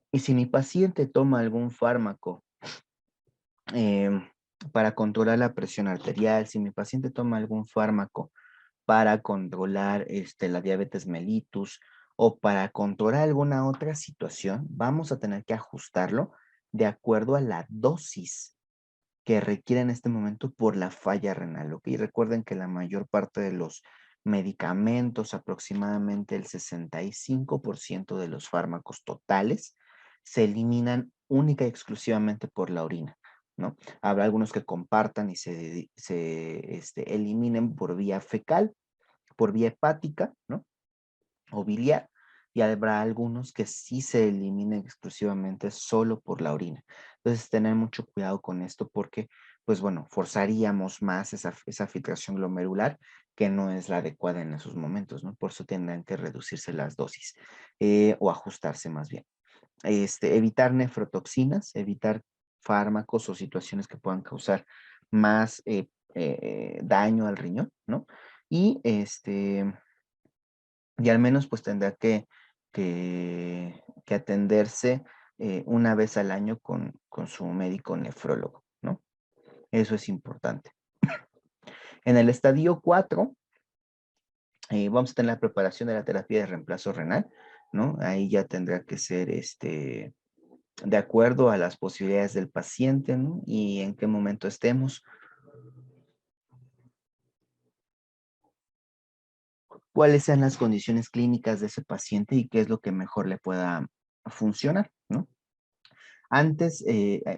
Speaker 1: Y si mi paciente toma algún fármaco em, para controlar la presión arterial, si mi paciente toma algún fármaco para controlar la diabetes mellitus o para controlar alguna otra situación, vamos a tener que ajustarlo de acuerdo a la dosis que requiere en este momento por la falla renal. ¿Ok? Y recuerden que la mayor parte de los medicamentos, aproximadamente el 65% de los fármacos totales, se eliminan única y exclusivamente por la orina, ¿no? Habrá algunos que compartan y se eliminen por vía fecal, por vía hepática, ¿no? O biliar, y habrá algunos que sí se eliminen exclusivamente solo por la orina. Entonces, tener mucho cuidado con esto porque, pues bueno, forzaríamos más esa filtración glomerular que no es la adecuada en esos momentos, ¿no? Por eso tendrán que reducirse las dosis o ajustarse más bien. Evitar nefrotoxinas, evitar fármacos o situaciones que puedan causar más daño al riñón, ¿no? Y y al menos pues tendrá que atenderse una vez al año con su médico nefrólogo, ¿no? Eso es importante. En el estadio 4 vamos a tener la preparación de la terapia de reemplazo renal, ¿no? Ahí ya tendrá que ser de acuerdo a las posibilidades del paciente, ¿no? Y en qué momento estemos, cuáles sean las condiciones clínicas de ese paciente y qué es lo que mejor le pueda funcionar, ¿no? Antes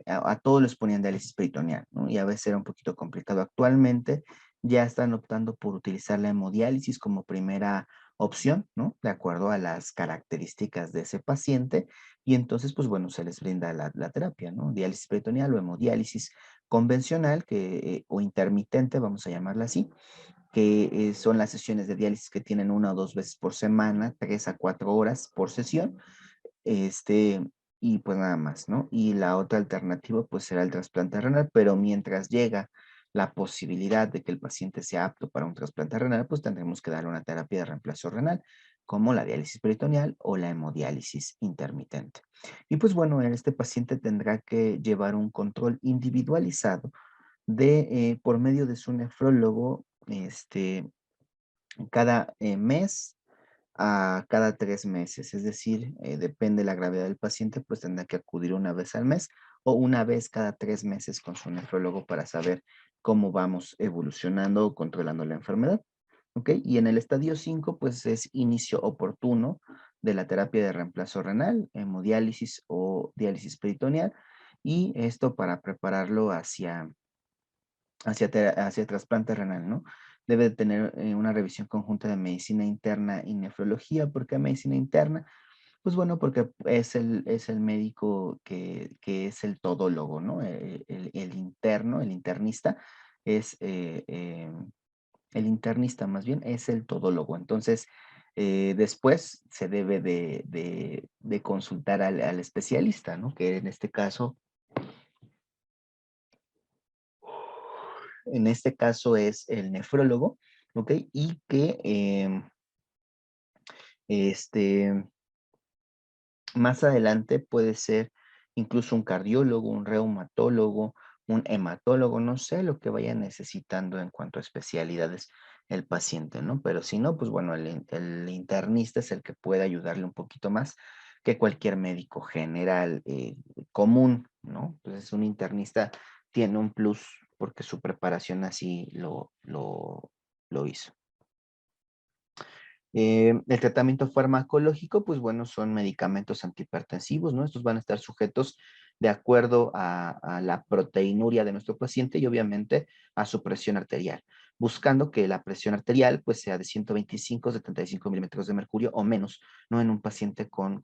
Speaker 1: a todos les ponían diálisis peritoneal, ¿no? Y a veces era un poquito complicado. Actualmente ya están optando por utilizar la hemodiálisis como primera opción, ¿no? De acuerdo a las características de ese paciente. Y entonces, pues bueno, se les brinda la terapia, ¿no? Diálisis peritoneal o hemodiálisis convencional o intermitente, vamos a llamarla así, que son las sesiones de diálisis que tienen 1 o 2 veces por semana, 3 a 4 horas por sesión, este, y pues nada más, ¿no? Y la otra alternativa pues será el trasplante renal, pero mientras llega la posibilidad de que el paciente sea apto para un trasplante renal, pues tendremos que darle una terapia de reemplazo renal, como la diálisis peritoneal o la hemodiálisis intermitente. Y pues bueno, este paciente tendrá que llevar un control individualizado por medio de su nefrólogo, cada mes a cada 3 meses, es decir, depende de la gravedad del paciente, pues tendrá que acudir una vez al mes o una vez cada 3 meses con su nefrólogo para saber cómo vamos evolucionando o controlando la enfermedad. ¿Ok? Y en el estadio 5, pues es inicio oportuno de la terapia de reemplazo renal, hemodiálisis o diálisis peritoneal, y esto para prepararlo hacia trasplante renal, ¿no? Debe de tener una revisión conjunta de medicina interna y nefrología. ¿Por qué medicina interna? Pues bueno, porque es el médico que es el todólogo, ¿no? El interno, el internista, es el internista más bien, es el todólogo. Entonces, después se debe de consultar al especialista, ¿no? Que en este caso es el nefrólogo, ¿ok? Y que este, más adelante puede ser incluso un cardiólogo, un reumatólogo, un hematólogo, no sé lo que vaya necesitando en cuanto a especialidades el paciente, ¿no? Pero si no, pues bueno, el internista es el que puede ayudarle un poquito más que cualquier médico general común, ¿no? Entonces un internista tiene un plus porque su preparación así lo hizo. El tratamiento farmacológico, pues bueno, son medicamentos antihipertensivos, ¿no? Estos van a estar sujetos de acuerdo a la proteinuria de nuestro paciente y obviamente a su presión arterial, buscando que la presión arterial pues sea de 125, 75 milímetros de mercurio o menos, ¿no? En un paciente con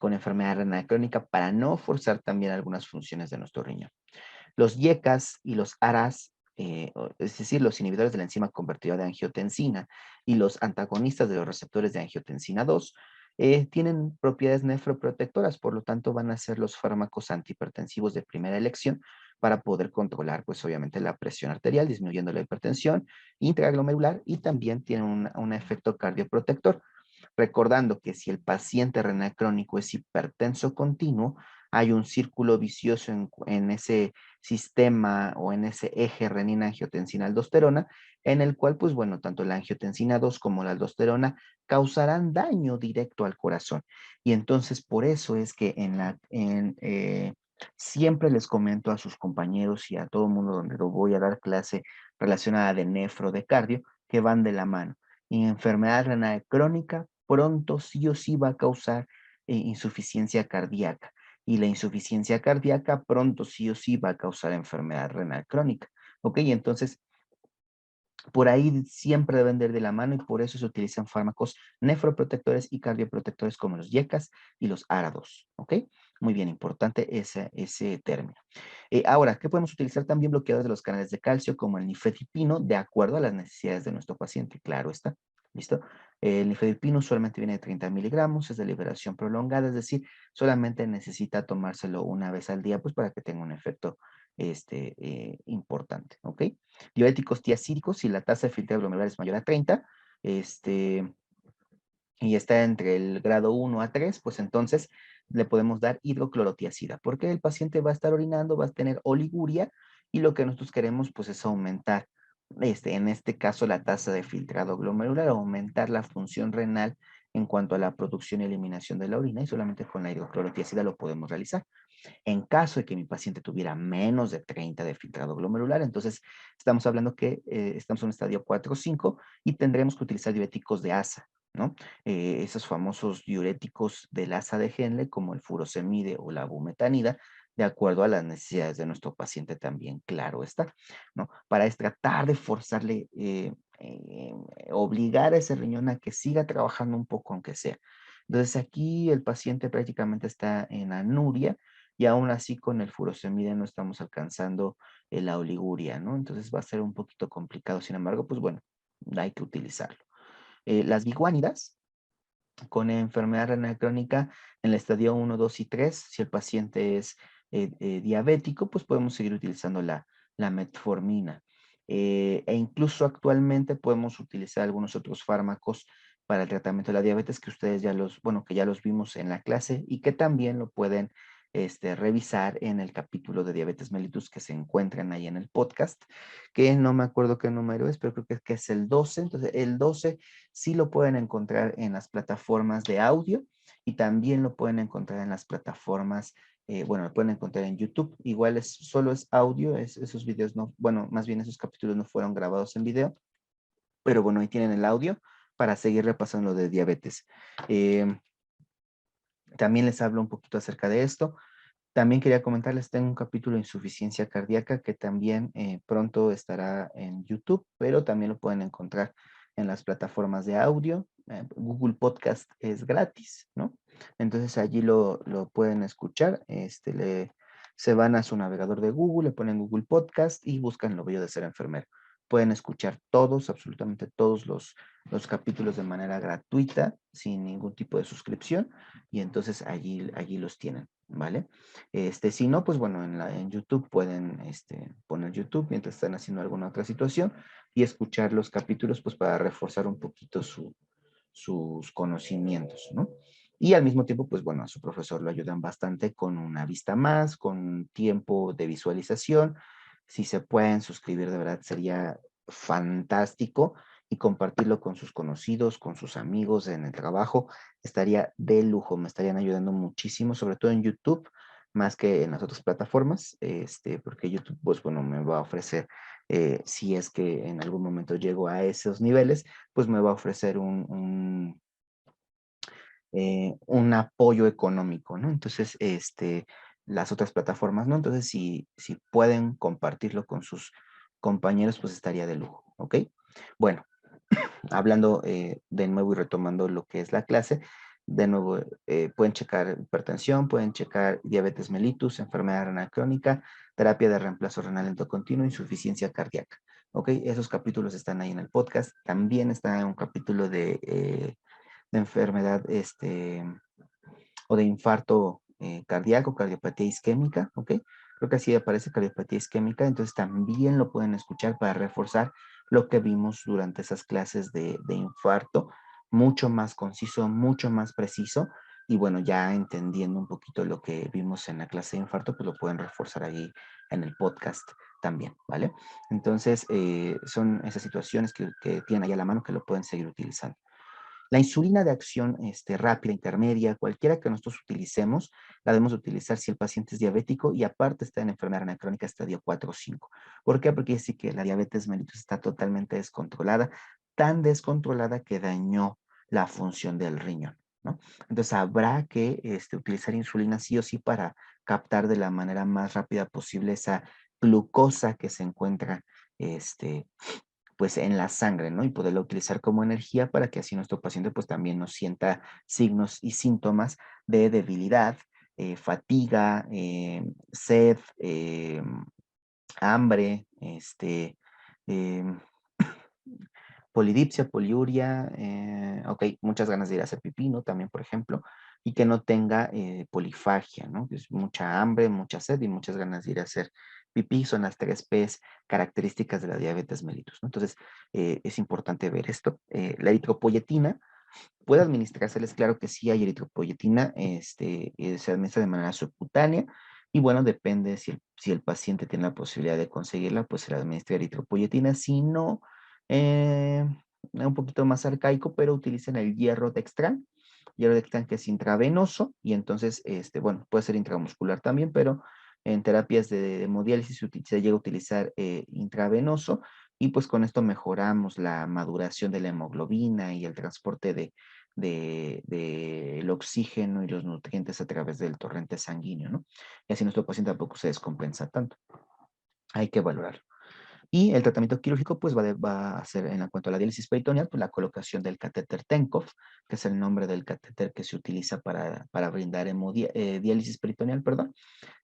Speaker 1: enfermedad renal crónica para no forzar también algunas funciones de nuestro riñón. Los YECAS y los ARAS, es decir, los inhibidores de la enzima convertidora de angiotensina y los antagonistas de los receptores de angiotensina 2, tienen propiedades nefroprotectoras, por lo tanto van a ser los fármacos antihipertensivos de primera elección para poder controlar, pues obviamente la presión arterial, disminuyendo la hipertensión intraglomerular y también tiene un efecto cardioprotector. Recordando que si el paciente renal crónico es hipertenso continuo, hay un círculo vicioso en ese sistema o en ese eje renina-angiotensina-aldosterona, en el cual, pues bueno, tanto la angiotensina 2 como la aldosterona causarán daño directo al corazón. Y entonces, por eso es que siempre les comento a sus compañeros y a todo el mundo donde lo voy a dar clase relacionada de nefro, de cardio, que van de la mano. Y enfermedad renal crónica pronto sí o sí va a causar insuficiencia cardíaca. Y la insuficiencia cardíaca pronto sí o sí va a causar enfermedad renal crónica. ¿Ok? Entonces, por ahí siempre deben de ir de la mano y por eso se utilizan fármacos nefroprotectores y cardioprotectores como los YECAS y los ARA2. ¿Ok? Muy bien, importante ese término. Ahora, ¿qué podemos utilizar? También bloqueadores de los canales de calcio como el nifedipino de acuerdo a las necesidades de nuestro paciente. Claro está. ¿Listo? El nifedipino solamente viene de 30 miligramos, es de liberación prolongada, es decir, solamente necesita tomárselo una vez al día, pues para que tenga un efecto importante, ¿ok? Diuréticos tiacídicos, si la tasa de filtrado glomerular es mayor a 30, y está entre el grado 1 a 3, pues entonces le podemos dar hidroclorotiazida, porque el paciente va a estar orinando, va a tener oliguria, y lo que nosotros queremos pues es aumentar, en este caso la tasa de filtrado glomerular, aumentar la función renal en cuanto a la producción y eliminación de la orina, y solamente con la hidroclorotiazida lo podemos realizar. En caso de que mi paciente tuviera menos de 30 de filtrado glomerular, entonces estamos hablando que estamos en un estadio 4 o 5 y tendremos que utilizar diuréticos de ASA, ¿no? Esos famosos diuréticos del ASA de Henle, como el furosemide o la bumetanida, de acuerdo a las necesidades de nuestro paciente también, claro está, ¿no? Para tratar de forzarle, obligar a ese riñón a que siga trabajando un poco, aunque sea. Entonces aquí el paciente prácticamente está en anuria, y aún así con el furosemide no estamos alcanzando la oliguria, ¿no? Entonces va a ser un poquito complicado, sin embargo, pues bueno, hay que utilizarlo. Las biguánidas con enfermedad renal crónica en el estadio 1, 2 y 3, si el paciente es diabético, pues podemos seguir utilizando la metformina. E incluso actualmente podemos utilizar algunos otros fármacos para el tratamiento de la diabetes que ustedes ya bueno, que ya los vimos en la clase y que también lo pueden revisar en el capítulo de diabetes mellitus que se encuentran ahí en el podcast, que no me acuerdo qué número es, pero creo que es el 12. Entonces, el 12 sí lo pueden encontrar en las plataformas de audio y también lo pueden encontrar en las plataformas, bueno, lo pueden encontrar en YouTube. Igual solo es audio, esos videos no, bueno, más bien esos capítulos no fueron grabados en video, pero bueno, ahí tienen el audio para seguir repasando lo de diabetes. También les hablo un poquito acerca de esto. También quería comentarles, tengo un capítulo de insuficiencia cardíaca que también pronto estará en YouTube, pero también lo pueden encontrar en las plataformas de audio. Google Podcast es gratis, ¿no? Entonces allí lo pueden escuchar. Se van a su navegador de Google, le ponen Google Podcast y buscan Lo Bello de Ser Enfermero. Pueden escuchar todos, absolutamente todos los capítulos de manera gratuita, sin ningún tipo de suscripción, y entonces allí los tienen, ¿vale? Si no, pues bueno, en YouTube pueden poner YouTube mientras están haciendo alguna otra situación y escuchar los capítulos, pues para reforzar un poquito sus conocimientos, ¿no? Y al mismo tiempo, pues bueno, a su profesor lo ayudan bastante con una vista más, con tiempo de visualización. Si se pueden suscribir, de verdad sería fantástico y compartirlo con sus conocidos, con sus amigos en el trabajo, estaría de lujo, me estarían ayudando muchísimo, sobre todo en YouTube, más que en las otras plataformas, porque YouTube, pues bueno, me va a ofrecer, si es que en algún momento llego a esos niveles, pues me va a ofrecer un apoyo económico, ¿no? Entonces, las otras plataformas, ¿no? Entonces, si pueden compartirlo con sus compañeros, pues estaría de lujo, ¿ok? Bueno, hablando de nuevo y retomando lo que es la clase, de nuevo, pueden checar hipertensión, pueden checar diabetes mellitus, enfermedad renal crónica, terapia de reemplazo renal endocontinuo, insuficiencia cardíaca. ¿Ok? Esos capítulos están ahí en el podcast. También está un capítulo de enfermedad o de infarto cardíaco, cardiopatía isquémica. ¿Ok? creo que así aparece cardiopatía isquémica, entonces también lo pueden escuchar para reforzar lo que vimos durante esas clases de infarto, mucho más conciso, mucho más preciso, y bueno, ya entendiendo un poquito lo que vimos en la clase de infarto, pues lo pueden reforzar ahí en el podcast también, ¿vale? Entonces, son esas situaciones que tienen ahí a la mano que lo pueden seguir utilizando. La insulina de acción rápida, intermedia, cualquiera que nosotros utilicemos, la debemos utilizar si el paciente es diabético y aparte está en enfermedad renal crónica estadio 4 o 5. ¿Por qué? Porque dice que la diabetes mellitus está totalmente descontrolada, tan descontrolada que dañó la función del riñón, ¿no? Entonces habrá que utilizar insulina sí o sí para captar de la manera más rápida posible esa glucosa que se encuentra este, pues en la sangre, ¿no? Y poderlo utilizar como energía para que así nuestro paciente pues también no sienta signos y síntomas de debilidad, fatiga, sed, hambre, em, polidipsia, poliuria, ok, muchas ganas de ir a hacer pipí, ¿no? También, por ejemplo, y que no tenga polifagia, ¿no? Que es mucha hambre, mucha sed y muchas ganas de ir a hacer pipí, son las tres P's características de la diabetes mellitus, ¿no? Entonces, es importante ver esto. La eritropoyetina puede administrárseles, claro que sí hay eritropoyetina, se administra de manera subcutánea, y bueno, depende si el paciente tiene la posibilidad de conseguirla, pues se le administra eritropoyetina, si no, eh, un poquito más arcaico, pero utilizan el hierro dextran que es intravenoso, y entonces, bueno, puede ser intramuscular también, pero en terapias de hemodiálisis se llega a utilizar intravenoso, y pues con esto mejoramos la maduración de la hemoglobina y el transporte del oxígeno y los nutrientes a través del torrente sanguíneo, ¿no? Y así nuestro paciente tampoco se descompensa tanto. Hay que valorarlo. Y el tratamiento quirúrgico, pues va a ser, en cuanto a la diálisis peritoneal, pues la colocación del catéter Tenkov, que es el nombre del catéter que se utiliza para brindar diálisis peritoneal, perdón,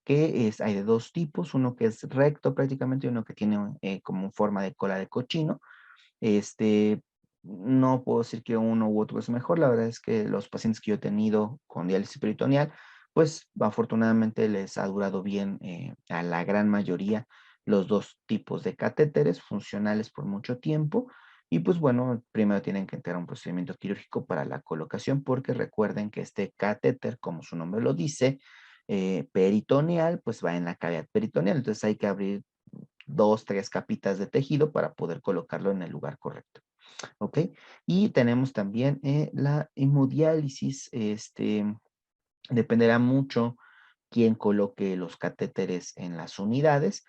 Speaker 1: hay de dos tipos, uno que es recto prácticamente y uno que tiene como forma de cola de cochino. Este, no puedo decir que uno u otro es mejor, la verdad es que los pacientes que yo he tenido con diálisis peritoneal, pues afortunadamente les ha durado bien a la gran mayoría los dos tipos de catéteres funcionales por mucho tiempo. Y pues bueno, primero tienen que entrar a un procedimiento quirúrgico para la colocación, porque recuerden que este catéter, como su nombre lo dice, peritoneal, pues va en la cavidad peritoneal. Entonces hay que abrir dos, tres capitas de tejido para poder colocarlo en el lugar correcto. ¿Ok? Y tenemos también la hemodiálisis, dependerá mucho quién coloque los catéteres en las unidades.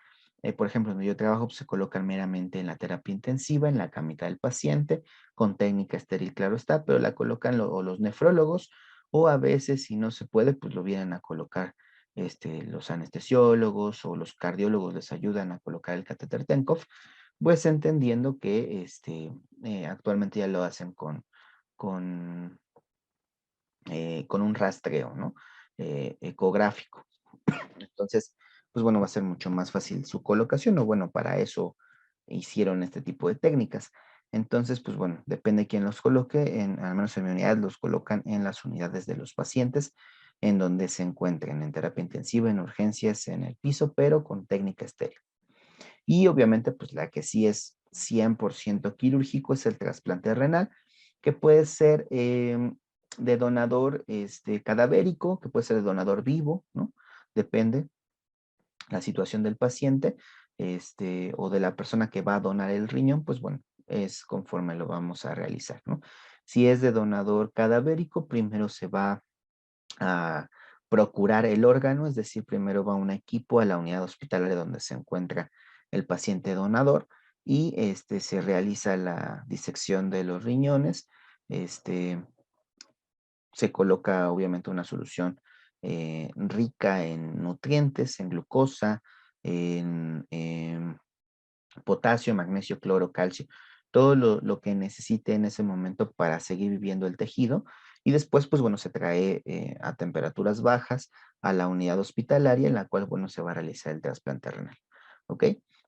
Speaker 1: Por ejemplo, donde yo trabajo, pues, se colocan meramente en la terapia intensiva, en la camita del paciente, con técnica estéril, claro está, pero la colocan o los nefrólogos, o a veces, si no se puede, pues lo vienen a colocar los anestesiólogos o los cardiólogos les ayudan a colocar el catéter Tenkov, pues entendiendo que actualmente ya lo hacen con, con un rastreo, ¿no? Ecográfico. Entonces, pues bueno, va a ser mucho más fácil su colocación, o bueno, para eso hicieron este tipo de técnicas. Entonces, pues bueno, depende de quién los coloque, al menos en mi unidad los colocan en las unidades de los pacientes, en donde se encuentren en terapia intensiva, en urgencias, en el piso, pero con técnica estéril. Y obviamente, pues la que sí es 100% quirúrgico es el trasplante renal, que puede ser de donador cadavérico, que puede ser de donador vivo, ¿no? Depende la situación del paciente, o de la persona que va a donar el riñón, pues bueno, es conforme lo vamos a realizar, ¿no? Si es de donador cadavérico, primero se va a procurar el órgano, es decir, primero va un equipo a la unidad hospitalaria donde se encuentra el paciente donador, y se realiza la disección de los riñones, se coloca obviamente una solución rica en nutrientes, en glucosa, en potasio, magnesio, cloro, calcio, todo lo que necesite en ese momento para seguir viviendo el tejido. Y después, pues bueno, se trae a temperaturas bajas a la unidad hospitalaria en la cual, bueno, se va a realizar el trasplante renal. ¿Ok?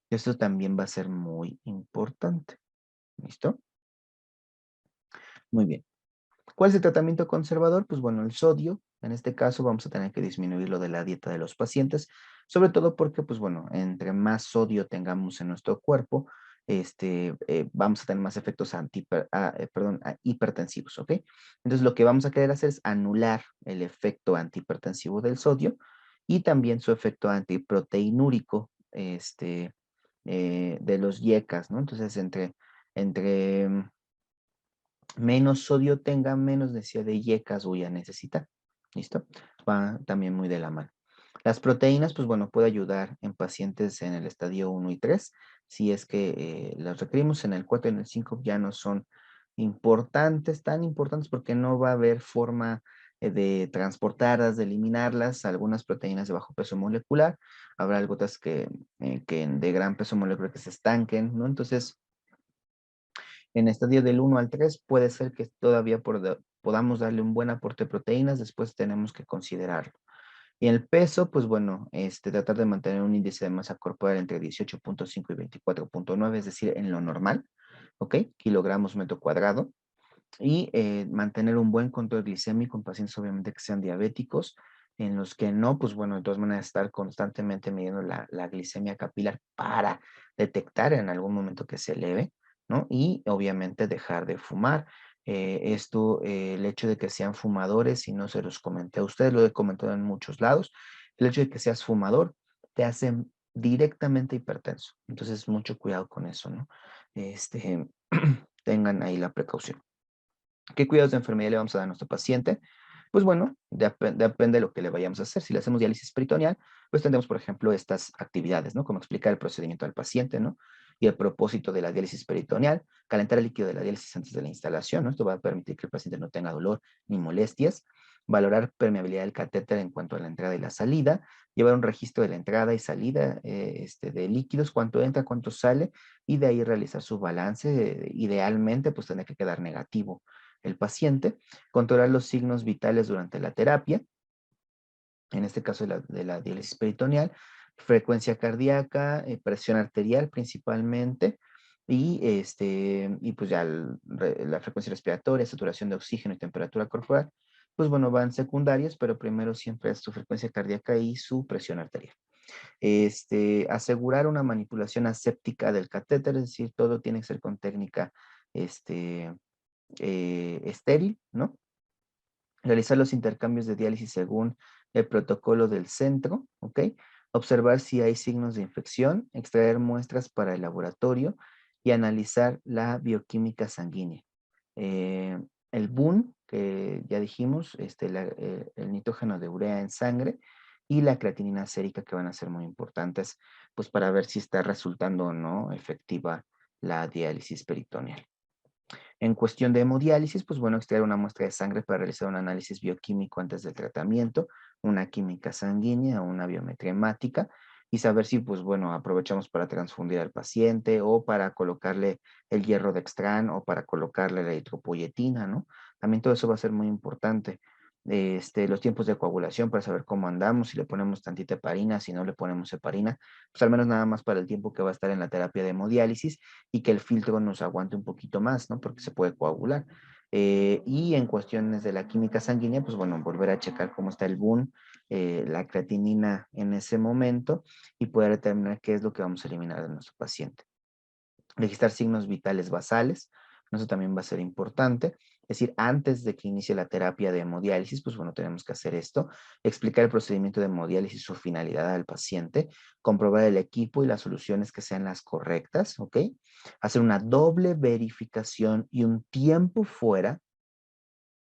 Speaker 1: Esto también va a ser muy importante. ¿Listo? Muy bien. ¿Cuál es el tratamiento conservador? Pues bueno, el sodio. En este caso vamos a tener que disminuirlo de la dieta de los pacientes, sobre todo porque, pues bueno, entre más sodio tengamos en nuestro cuerpo, vamos a tener más efectos hipertensivos, ¿ok? Entonces, lo que vamos a querer hacer es anular el efecto antihipertensivo del sodio y también su efecto antiproteinúrico, de los IECAS, ¿no? Entonces, entre menos sodio tenga, menos necesidad de IECAS voy a necesitar. ¿Listo? Va también muy de la mano. Las proteínas, pues bueno, puede ayudar en pacientes en el estadio 1 y 3, si es que las requerimos. En el 4 y en el 5 ya no son importantes, tan importantes, porque no va a haber forma de transportarlas, de eliminarlas, algunas proteínas de bajo peso molecular, habrá otras que de gran peso molecular que se estanquen, ¿no? Entonces, en estadio del 1 al 3 puede ser que todavía podamos darle un buen aporte de proteínas, después tenemos que considerarlo. Y el peso, pues bueno, tratar de mantener un índice de masa corporal entre 18.5 y 24.9, es decir, en lo normal, ¿ok? Kilogramos metro cuadrado. Y mantener un buen control glicémico en pacientes obviamente que sean diabéticos, en los que no, pues bueno, de todas maneras estar constantemente midiendo la glicemia capilar para detectar en algún momento que se eleve, ¿no? Y obviamente dejar de fumar. El hecho de que sean fumadores, y no se los comenté a ustedes, lo he comentado en muchos lados, el hecho de que seas fumador te hace directamente hipertenso. Entonces, mucho cuidado con eso, ¿no? Tengan ahí la precaución. ¿Qué cuidados de enfermedad le vamos a dar a nuestro paciente? Pues bueno, depende de lo que le vayamos a hacer. Si le hacemos diálisis peritoneal, pues tendremos, por ejemplo, estas actividades, ¿no? Como explicar el procedimiento al paciente, ¿no? Y el propósito de la diálisis peritoneal, calentar el líquido de la diálisis antes de la instalación, ¿no? Esto va a permitir que el paciente no tenga dolor ni molestias. Valorar permeabilidad del catéter en cuanto a la entrada y la salida. Llevar un registro de la entrada y salida de líquidos, cuánto entra, cuánto sale, y de ahí realizar su balance. Idealmente, pues tendría que quedar negativo el paciente, controlar los signos vitales durante la terapia, en este caso de la diálisis peritoneal, frecuencia cardíaca, presión arterial principalmente, y pues ya la frecuencia respiratoria, saturación de oxígeno y temperatura corporal, pues bueno, van secundarios, pero primero siempre es su frecuencia cardíaca y su presión arterial. Asegurar una manipulación aséptica del catéter, es decir, todo tiene que ser con técnica estéril, ¿no? Realizar los intercambios de diálisis según el protocolo del centro, ¿ok? Observar si hay signos de infección, extraer muestras para el laboratorio y analizar la bioquímica sanguínea. Eh, el BUN, que ya dijimos, el nitrógeno de urea en sangre y la creatinina sérica, que van a ser muy importantes, pues para ver si está resultando o no efectiva la diálisis peritoneal. En cuestión de hemodiálisis, pues bueno, extraer una muestra de sangre para realizar un análisis bioquímico antes del tratamiento, una química sanguínea, una biometría hemática, y saber si, pues bueno, aprovechamos para transfundir al paciente o para colocarle el hierro dextran o para colocarle la eritropoyetina, ¿no? También todo eso va a ser muy importante. Los tiempos de coagulación para saber cómo andamos, si le ponemos tantita heparina, si no le ponemos heparina, pues al menos nada más para el tiempo que va a estar en la terapia de hemodiálisis y que el filtro nos aguante un poquito más, ¿no? Porque se puede coagular. Y en cuestiones de la química sanguínea, pues bueno, volver a checar cómo está el BUN, la creatinina en ese momento y poder determinar qué es lo que vamos a eliminar de nuestro paciente. Registrar signos vitales basales, eso también va a ser importante. Es decir, antes de que inicie la terapia de hemodiálisis, pues bueno, tenemos que hacer esto, explicar el procedimiento de hemodiálisis y su finalidad al paciente, comprobar el equipo y las soluciones que sean las correctas, ¿ok? Hacer una doble verificación y un tiempo fuera,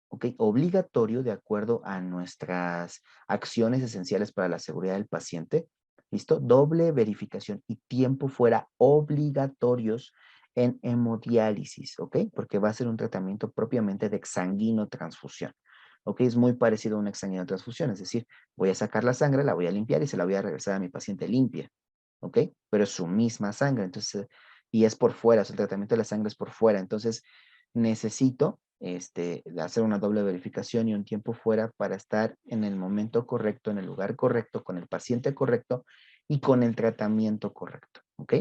Speaker 1: ¿ok? Obligatorio de acuerdo a nuestras acciones esenciales para la seguridad del paciente. ¿Listo? Doble verificación y tiempo fuera obligatorios en hemodiálisis, ¿ok? Porque va a ser un tratamiento propiamente de exsanguinotransfusión, ¿ok? Es muy parecido a una exsanguinotransfusión, es decir, voy a sacar la sangre, la voy a limpiar y se la voy a regresar a mi paciente limpia, ¿ok? Pero es su misma sangre, entonces, y es por fuera, o sea, el tratamiento de la sangre es por fuera, entonces necesito hacer una doble verificación y un tiempo fuera para estar en el momento correcto, en el lugar correcto, con el paciente correcto y con el tratamiento correcto, ¿ok?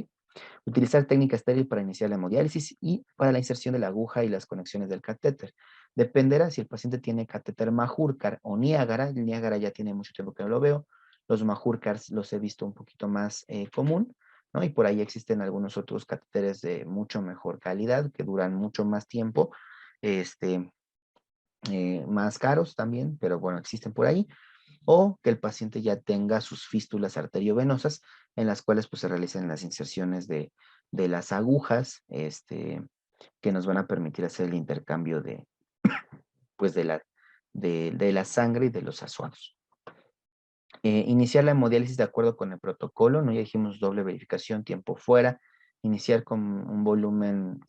Speaker 1: Utilizar técnica estéril para iniciar la hemodiálisis y para la inserción de la aguja y las conexiones del catéter. Dependerá si el paciente tiene catéter Majurcar o Niágara. El Niágara ya tiene mucho tiempo que no lo veo. Los Majorcars los he visto un poquito más común, ¿no? Y por ahí existen algunos otros catéteres de mucho mejor calidad, que duran mucho más tiempo, este, más caros también, pero bueno, existen por ahí, o que el paciente ya tenga sus fístulas arteriovenosas, en las cuales pues se realizan las inserciones de las agujas, que nos van a permitir hacer el intercambio pues de la sangre y de los asuados. Iniciar la hemodiálisis de acuerdo con el protocolo, ¿no? Ya dijimos doble verificación, tiempo fuera, iniciar con un volumen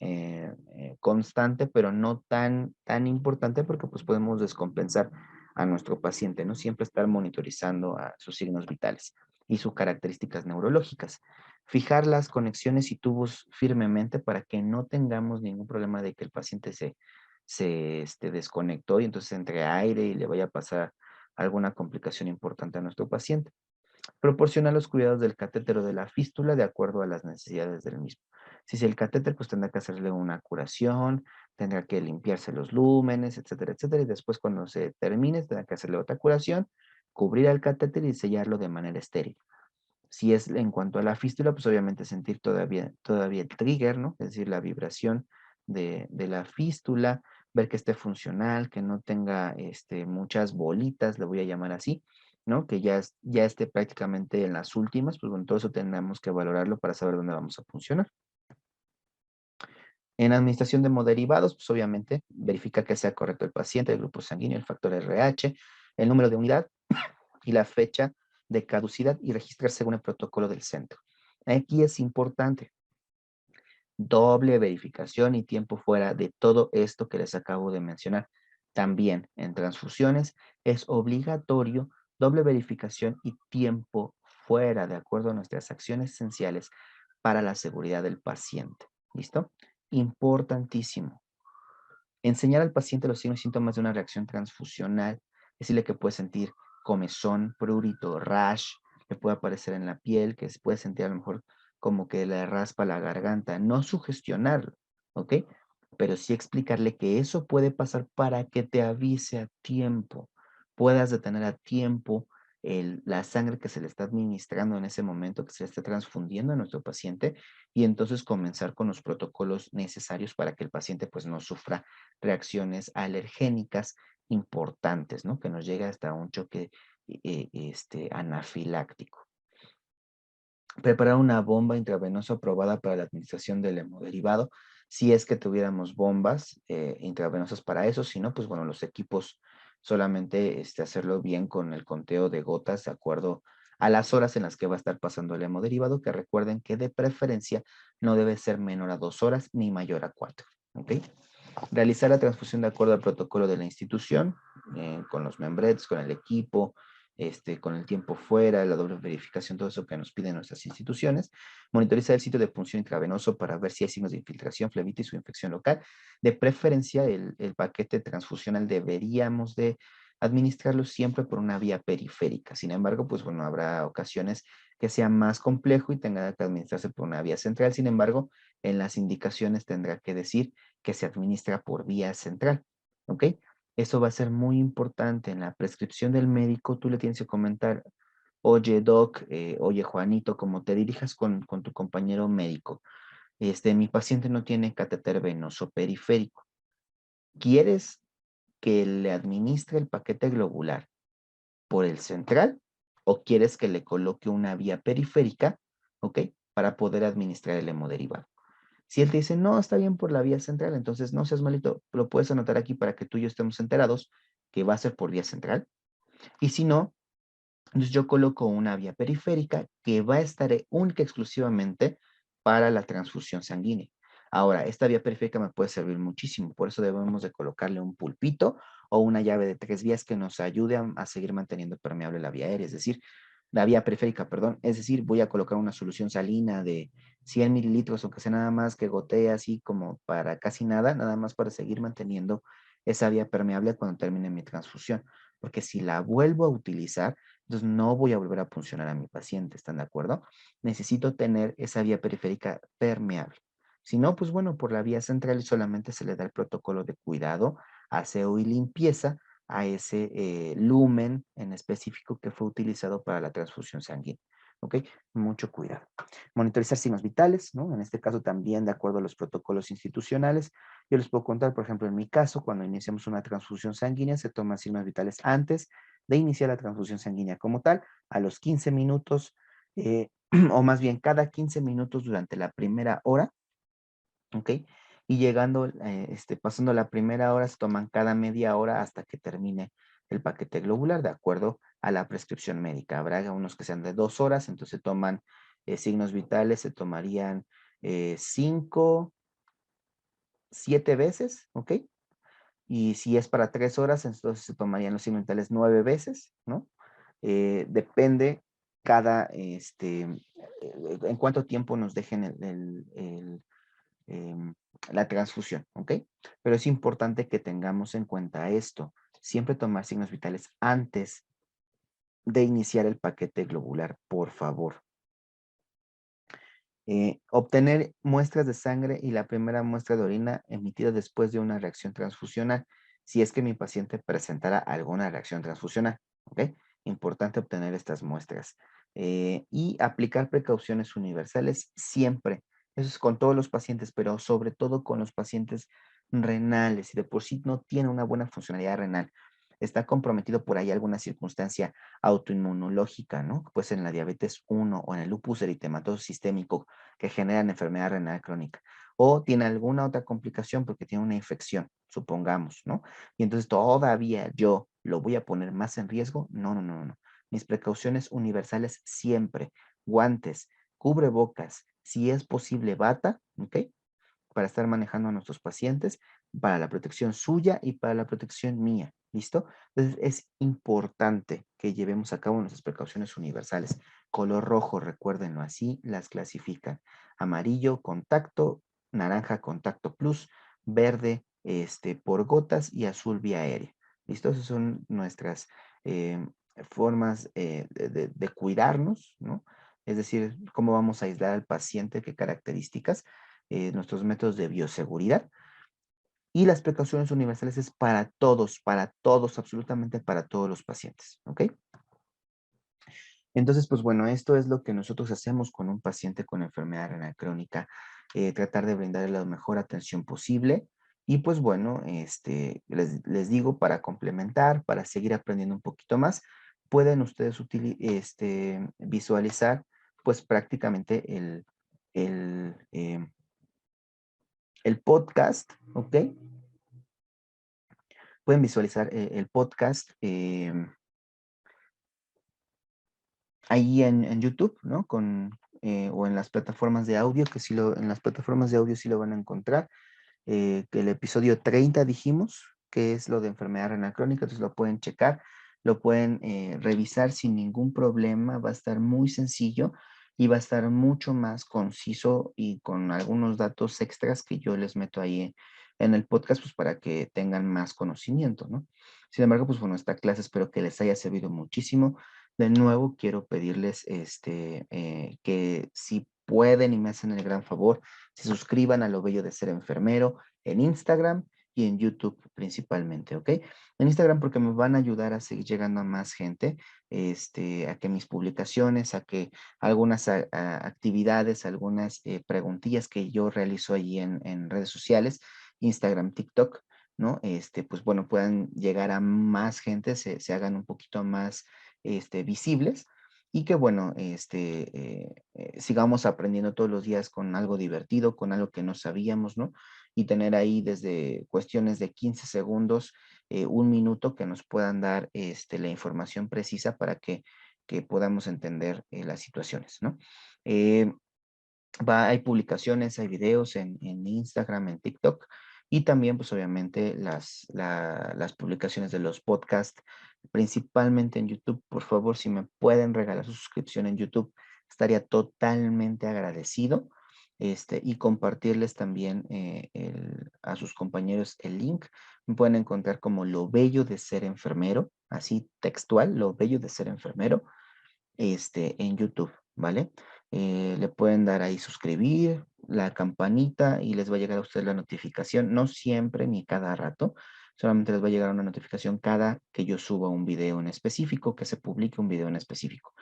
Speaker 1: constante, pero no tan importante porque pues podemos descompensar a nuestro paciente, ¿no? Siempre estar monitorizando a sus signos vitales y sus características neurológicas. Fijar las conexiones y tubos firmemente para que no tengamos ningún problema de que el paciente se desconectó y entonces entre aire y le vaya a pasar alguna complicación importante a nuestro paciente. Proporciona los cuidados del catéter o de la fístula de acuerdo a las necesidades del mismo. Si es el catéter, pues tendrá que hacerle una curación, tendrá que limpiarse los lúmenes, etcétera, etcétera. Y después cuando se termine, tendrá que hacerle otra curación, cubrir el catéter y sellarlo de manera estéril. Si es en cuanto a la fístula, pues obviamente sentir todavía el trigger, ¿no? Es decir, la vibración de la fístula, ver que esté funcional, que no tenga muchas bolitas, le voy a llamar así, ¿no? Que ya esté prácticamente en las últimas, pues bueno, todo eso tenemos que valorarlo para saber dónde vamos a funcionar. En administración de hemoderivados, pues obviamente verifica que sea correcto el paciente, el grupo sanguíneo, el factor RH, el número de unidad y la fecha de caducidad y registrar según el protocolo del centro. Aquí es importante, doble verificación y tiempo fuera de todo esto que les acabo de mencionar. También en transfusiones es obligatorio doble verificación y tiempo fuera de acuerdo a nuestras acciones esenciales para la seguridad del paciente. ¿Listo? Importantísimo. Enseñar al paciente los signos y síntomas de una reacción transfusional, decirle que puede sentir comezón, prurito, rash, que puede aparecer en la piel, que se puede sentir a lo mejor como que le raspa la garganta, no sugestionarlo, ¿ok? Pero sí explicarle que eso puede pasar para que te avise a tiempo, puedas detener a tiempo la sangre que se le está administrando en ese momento, que se le está transfundiendo a nuestro paciente, y entonces comenzar con los protocolos necesarios para que el paciente pues no sufra reacciones alergénicas importantes, ¿no? Que nos llegue hasta un choque anafiláctico. Preparar una bomba intravenosa aprobada para la administración del hemoderivado, si es que tuviéramos bombas intravenosas para eso, si no, pues bueno, los equipos solamente hacerlo bien con el conteo de gotas de acuerdo a las horas en las que va a estar pasando el hemoderivado, que recuerden que de preferencia no debe ser menor a 2 horas ni mayor a 4. ¿Ok? Realizar la transfusión de acuerdo al protocolo de la institución, con los membrets, con el equipo, con el tiempo fuera, la doble verificación, todo eso que nos piden nuestras instituciones. Monitorizar el sitio de punción intravenoso para ver si hay signos de infiltración, flebitis o infección local. De preferencia, el paquete transfusional deberíamos de administrarlo siempre por una vía periférica. Sin embargo, pues bueno, habrá ocasiones que sea más complejo y tenga que administrarse por una vía central. Sin embargo, en las indicaciones tendrá que decir que se administra por vía central, ¿ok? Eso va a ser muy importante en la prescripción del médico. Tú le tienes que comentar, oye, doc, oye, Juanito, como te dirijas con tu compañero médico, mi paciente no tiene catéter venoso periférico. ¿Quieres que le administre el paquete globular por el central o quieres que le coloque una vía periférica, ¿ok? Para poder administrar el hemoderivado? Si él te dice, no, está bien por la vía central, entonces no seas malito, lo puedes anotar aquí para que tú y yo estemos enterados que va a ser por vía central. Y si no, entonces yo coloco una vía periférica que va a estar única y exclusivamente para la transfusión sanguínea. Ahora, esta vía periférica me puede servir muchísimo, por eso debemos de colocarle un pulpito o una llave de 3 vías que nos ayude a seguir manteniendo permeable la vía aérea, es decir, la vía periférica, perdón, es decir, voy a colocar una solución salina de 100 mililitros, aunque sea nada más que gotee así como para casi nada, nada más para seguir manteniendo esa vía permeable cuando termine mi transfusión, porque si la vuelvo a utilizar, entonces no voy a volver a puncionar a mi paciente, ¿están de acuerdo? Necesito tener esa vía periférica permeable. Si no, pues bueno, por la vía central solamente se le da el protocolo de cuidado, aseo y limpieza a ese lumen en específico que fue utilizado para la transfusión sanguínea. ¿Ok? Mucho cuidado. Monitorizar signos vitales, ¿no? En este caso también de acuerdo a los protocolos institucionales. Yo les puedo contar, por ejemplo, en mi caso, cuando iniciamos una transfusión sanguínea, se toman signos vitales antes de iniciar la transfusión sanguínea como tal, a los 15 minutos, o más bien cada 15 minutos durante la primera hora, ¿ok? Y llegando, pasando la primera hora, se toman cada media hora hasta que termine el paquete globular, de acuerdo a la prescripción médica. Habrá unos que sean de 2 horas, entonces se toman signos vitales, se tomarían 5, 7 veces, ¿ok? Y si es para 3 horas, entonces se tomarían los signos vitales 9 veces, ¿no? Depende en cuánto tiempo nos dejen em, la transfusión, ¿ok? Pero es importante que tengamos en cuenta esto. Siempre tomar signos vitales antes de iniciar el paquete globular, por favor. Obtener muestras de sangre y la primera muestra de orina emitida después de una reacción transfusional, si es que mi paciente presentara alguna reacción transfusional, ¿ok? Importante obtener estas muestras. Y aplicar precauciones universales siempre. Eso es con todos los pacientes, pero sobre todo con los pacientes renales. Si de por sí no tiene una buena funcionalidad renal, está comprometido por ahí alguna circunstancia autoinmunológica, ¿no? Pues en la diabetes 1 o en el lupus eritematoso sistémico que generan enfermedad renal crónica. O tiene alguna otra complicación porque tiene una infección, supongamos, ¿no? Y entonces todavía yo lo voy a poner más en riesgo. No, no, no, no. Mis precauciones universales siempre. Guantes, cubrebocas, si es posible bata, ¿ok? Para estar manejando a nuestros pacientes, para la protección suya y para la protección mía. ¿Listo? Entonces es importante que llevemos a cabo nuestras precauciones universales. Color rojo, recuérdenlo así, las clasifican. Amarillo, contacto, naranja, contacto plus, verde, por gotas y azul vía aérea. ¿Listo? Esas son nuestras formas de cuidarnos, ¿no? Es decir, cómo vamos a aislar al paciente, qué características, nuestros métodos de bioseguridad y las precauciones universales es para todos, absolutamente para todos los pacientes, ¿ok? Entonces, pues bueno, esto es lo que nosotros hacemos con un paciente con enfermedad renal crónica, tratar de brindarle la mejor atención posible y pues bueno, les digo, para complementar, para seguir aprendiendo un poquito más, pueden ustedes visualizar pues prácticamente el podcast, ¿ok? Pueden visualizar el podcast ahí en YouTube, ¿no? O en las plataformas de audio, en las plataformas de audio sí lo van a encontrar. Que el episodio 30 dijimos, que es lo de enfermedad renal crónica, entonces lo pueden checar, lo pueden revisar sin ningún problema, va a estar muy sencillo y va a estar mucho más conciso y con algunos datos extras que yo les meto ahí en el podcast, pues para que tengan más conocimiento, ¿no? Sin embargo, pues bueno, esta clase espero que les haya servido muchísimo. De nuevo, quiero pedirles que si pueden y me hacen el gran favor, se suscriban a Lo Bello de Ser Enfermero en Instagram y en YouTube principalmente, ¿ok? En Instagram porque me van a ayudar a seguir llegando a más gente, a que mis publicaciones, a que algunas actividades, algunas preguntillas que yo realizo allí en redes sociales, Instagram, TikTok, ¿no? Pues bueno, puedan llegar a más gente, se hagan un poquito más visibles y que bueno, sigamos aprendiendo todos los días con algo divertido, con algo que no sabíamos, ¿no? Y tener ahí desde cuestiones de 15 segundos, 1 minuto que nos puedan dar la información precisa para que podamos entender las situaciones, ¿no? Eh, hay publicaciones, hay videos en Instagram, en TikTok y también pues obviamente las publicaciones de los podcasts, principalmente en YouTube. Por favor, si me pueden regalar su suscripción en YouTube, estaría totalmente agradecido. Y compartirles también a sus compañeros el link. Me pueden encontrar como Lo Bello de Ser Enfermero, así textual, Lo Bello de Ser Enfermero en YouTube, ¿vale? Le pueden dar ahí suscribir, la campanita y les va a llegar a ustedes la notificación, no siempre ni cada rato, Solamente les va a llegar una notificación cada que yo suba un video en específico, que se publique un video en específico.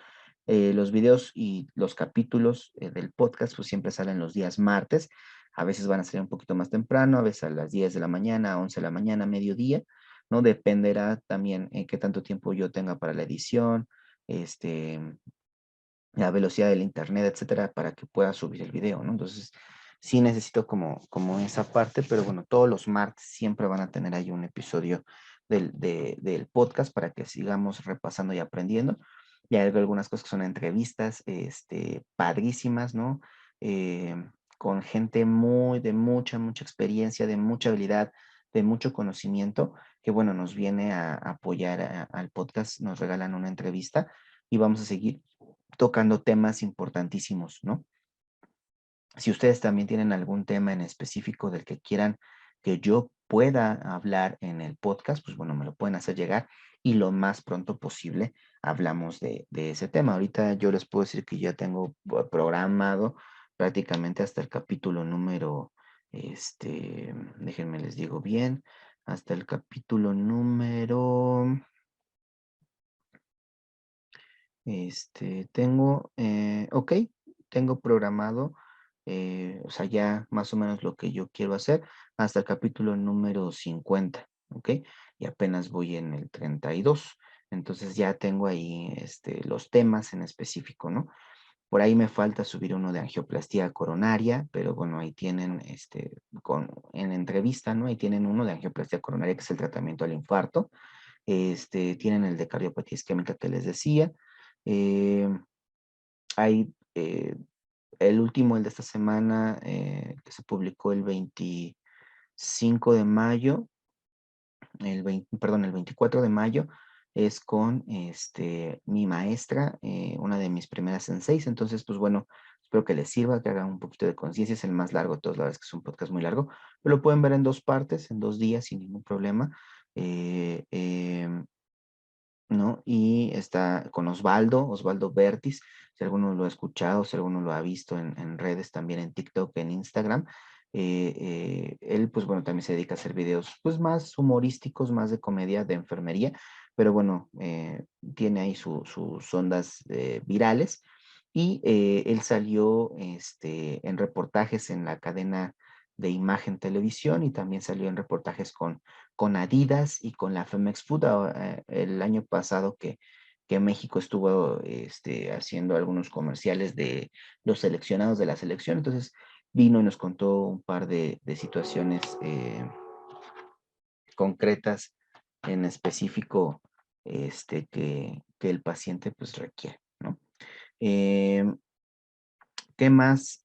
Speaker 1: Los videos y los capítulos del podcast pues siempre salen los días martes. A veces van a salir un poquito más temprano, a veces a las 10 de la mañana, 11 de la mañana, mediodía, ¿no? Dependerá también en qué tanto tiempo yo tenga para la edición, este, la velocidad del internet, etcétera, para que pueda subir el video, ¿no? Entonces, sí necesito como esa parte, pero bueno, todos los martes siempre van a tener ahí un episodio del podcast para que sigamos repasando y aprendiendo. Y hay algunas cosas que son entrevistas, padrísimas, ¿no? Eh, con gente de mucha experiencia, de mucha habilidad, de mucho conocimiento, que bueno, nos viene a apoyar al podcast, nos regalan una entrevista y vamos a seguir tocando temas importantísimos, ¿no? Si ustedes también tienen algún tema en específico del que quieran que yo pueda hablar en el podcast, pues bueno, me lo pueden hacer llegar y lo más pronto posible hablamos de ese tema. Ahorita yo les puedo decir que ya tengo programado prácticamente hasta el capítulo número, déjenme les digo bien, hasta el capítulo número ok, tengo programado, o sea, ya más o menos lo que yo quiero hacer hasta el capítulo número 50, ok, y apenas voy en el 32, entonces ya tengo ahí, los temas en específico, ¿no? Por ahí me falta subir uno de angioplastía coronaria, pero bueno, ahí tienen, en entrevista, ¿no? Ahí tienen uno de angioplastía coronaria, que es el tratamiento al infarto, tienen el de cardiopatía isquémica que les decía. Eh, hay el último, el de esta semana, que se publicó el 25 de mayo, perdón, el 24 de mayo, es con mi maestra, una de mis primeras senseis. Entonces, pues bueno, espero que les sirva, que hagan un poquito de conciencia. Es el más largo de todos, la verdad es que es un podcast muy largo, pero lo pueden ver en 2 partes, en 2 días, sin ningún problema. Eh, em, ¿No? Y está con Osvaldo Bertis, si alguno lo ha escuchado, si alguno lo ha visto en redes, también en TikTok, en Instagram. Él, pues bueno, también se dedica a hacer videos, pues más humorísticos, más de comedia, de enfermería, pero bueno, tiene ahí sus ondas virales. Y él salió en reportajes en la cadena de Imagen Televisión y también salió en reportajes con Adidas y con la Femex Food el año pasado que México estuvo haciendo algunos comerciales de los seleccionados de la selección. Entonces vino y nos contó un par de situaciones concretas en específico que el paciente pues requiere, ¿no? Em, ¿Qué más?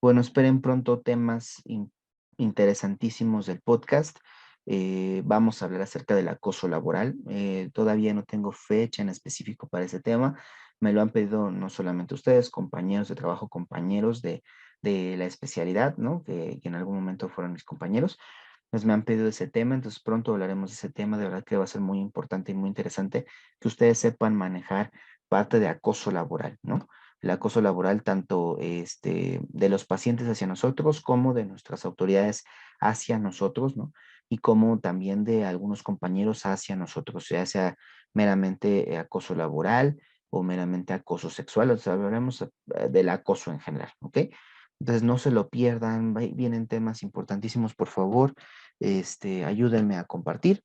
Speaker 1: Bueno, esperen pronto temas interesantísimos del podcast. Vamos a hablar acerca del acoso laboral. Todavía no tengo fecha en específico para ese tema. Me lo han pedido no solamente ustedes, compañeros de trabajo, compañeros de la especialidad, ¿no? Que en algún momento fueron mis compañeros. Pues me han pedido ese tema, entonces pronto hablaremos de ese tema. De verdad que va a ser muy importante y muy interesante que ustedes sepan manejar parte de acoso laboral, ¿no? El acoso laboral tanto de los pacientes hacia nosotros como de nuestras autoridades hacia nosotros, ¿no? Y como también de algunos compañeros hacia nosotros, ya sea meramente acoso laboral o meramente acoso sexual, o sea, hablaremos del acoso en general, ¿ok? Entonces no se lo pierdan, vienen temas importantísimos, por favor, ayúdenme a compartir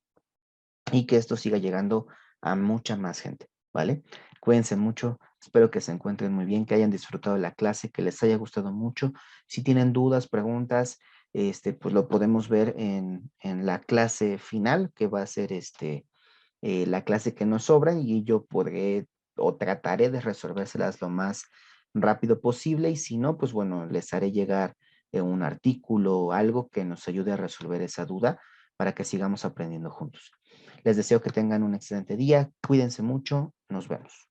Speaker 1: y que esto siga llegando a mucha más gente, ¿vale? Cuídense mucho, espero que se encuentren muy bien, que hayan disfrutado la clase, que les haya gustado mucho. Si tienen dudas, preguntas, pues lo podemos ver en la clase final, que va a ser la clase que nos sobra y yo podré o trataré de resolvérselas lo más rápido posible y si no, pues bueno, les haré llegar un artículo o algo que nos ayude a resolver esa duda para que sigamos aprendiendo juntos. Les deseo que tengan un excelente día, cuídense mucho, nos vemos.